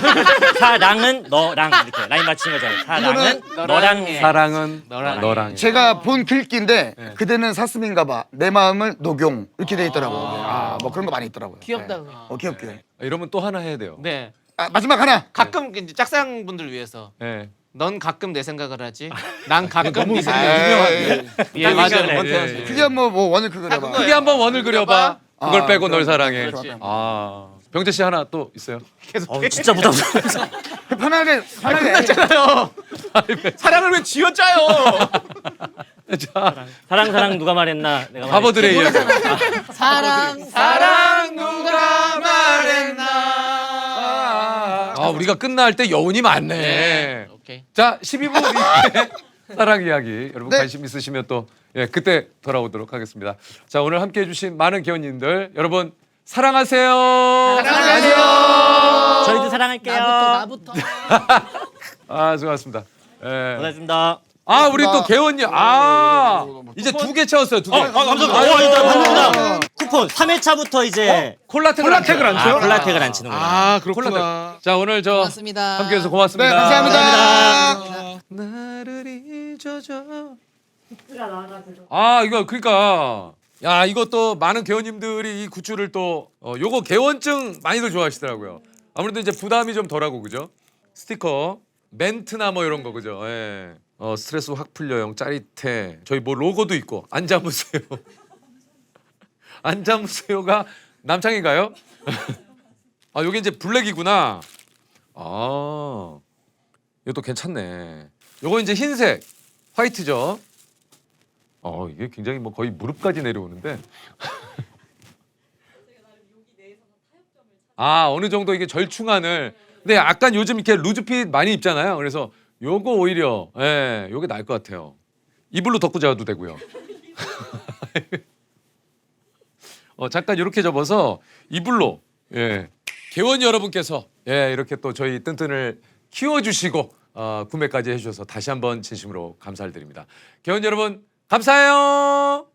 사랑은 너랑 이렇게 라인 맞추는 거잖아요. 사랑은 너랑 해. 사랑은 너랑 해. 제가 본 글귀인데 그대는 사슴인가봐. 내 마음을 녹용 이렇게 돼 있더라고요. 뭐 그런 거 많이 있더라고요. 귀엽다. 네. 그거. 귀엽게. 이러면 또 하나 해야 돼요. 네. 마지막 하나. 가끔 이제 짝사랑분들 위해서 예. 넌 가끔 내 생각을 하지. 난 가끔 너무 네 유명한데. 생각을. 예 맞아. 그래. 예, 예. 그게 한번 뭐 원을 그려봐. 크게 한번 원을 그려봐. 그걸 빼고 널 사랑해. 그렇지. 아, 병재 씨 하나 또 있어요? 진짜 부담스러워. 편하게. 했잖아요. 사랑을 왜 쥐어짜요? 자, 사랑 누가 말했나? 내가 바보들의 이야기. 사랑 누가 말했나? 아, 우리가 끝날 때 여운이 많네. 오케이. 자, 12분 뒤에 사랑 이야기 여러분 네. 관심 있으시면 또 그때 돌아오도록 하겠습니다. 자, 오늘 함께 해주신 많은 개원님들 여러분 사랑하세요. 저희도 사랑할게요. 나부터. 아, 수고하셨습니다. 예. 고맙습니다. 아, 우리 또 개원님. 이제 2개 채웠어요. 2개. 감사합니다. 감사합니다. 쿠폰 3회차부터 이제 콜라텍을 안 쳐요? 콜라텍을 안 치는구나. 아 그렇구나. 자, 오늘 저 고맙습니다. 함께해서 고맙습니다. 네, 감사합니다. 나를 잊어줘. 굿즈가 나와가지고. 아, 이거 그러니까 야, 이것도 많은 개원님들이 이 굿즈를 또 요거 개원증 많이들 좋아하시더라고요. 아무래도 이제 부담이 좀 덜하고 그죠? 스티커, 멘트나 뭐 이런 거 그죠? 예. 스트레스 확 풀려요. 짜릿해. 저희 뭐 로고도 있고 앉아보세요. 앉아보세요가 남창인가요? 아, 요게 이제 블랙이구나. 아, 이것도 괜찮네. 요거 이제 흰색, 화이트죠. 이게 굉장히 뭐 거의 무릎까지 내려오는데. 아, 어느 정도 이게 절충안을. 근데 약간 요즘 이렇게 루즈핏 많이 입잖아요. 그래서 요거 오히려 요게 나을 것 같아요. 이불로 덮고 자도 되고요. 잠깐 이렇게 접어서 이불로 개원 여러분께서 이렇게 또 저희 뜬뜬을 키워주시고 구매까지 해주셔서 다시 한번 진심으로 감사를 드립니다. 개원 여러분 감사해요.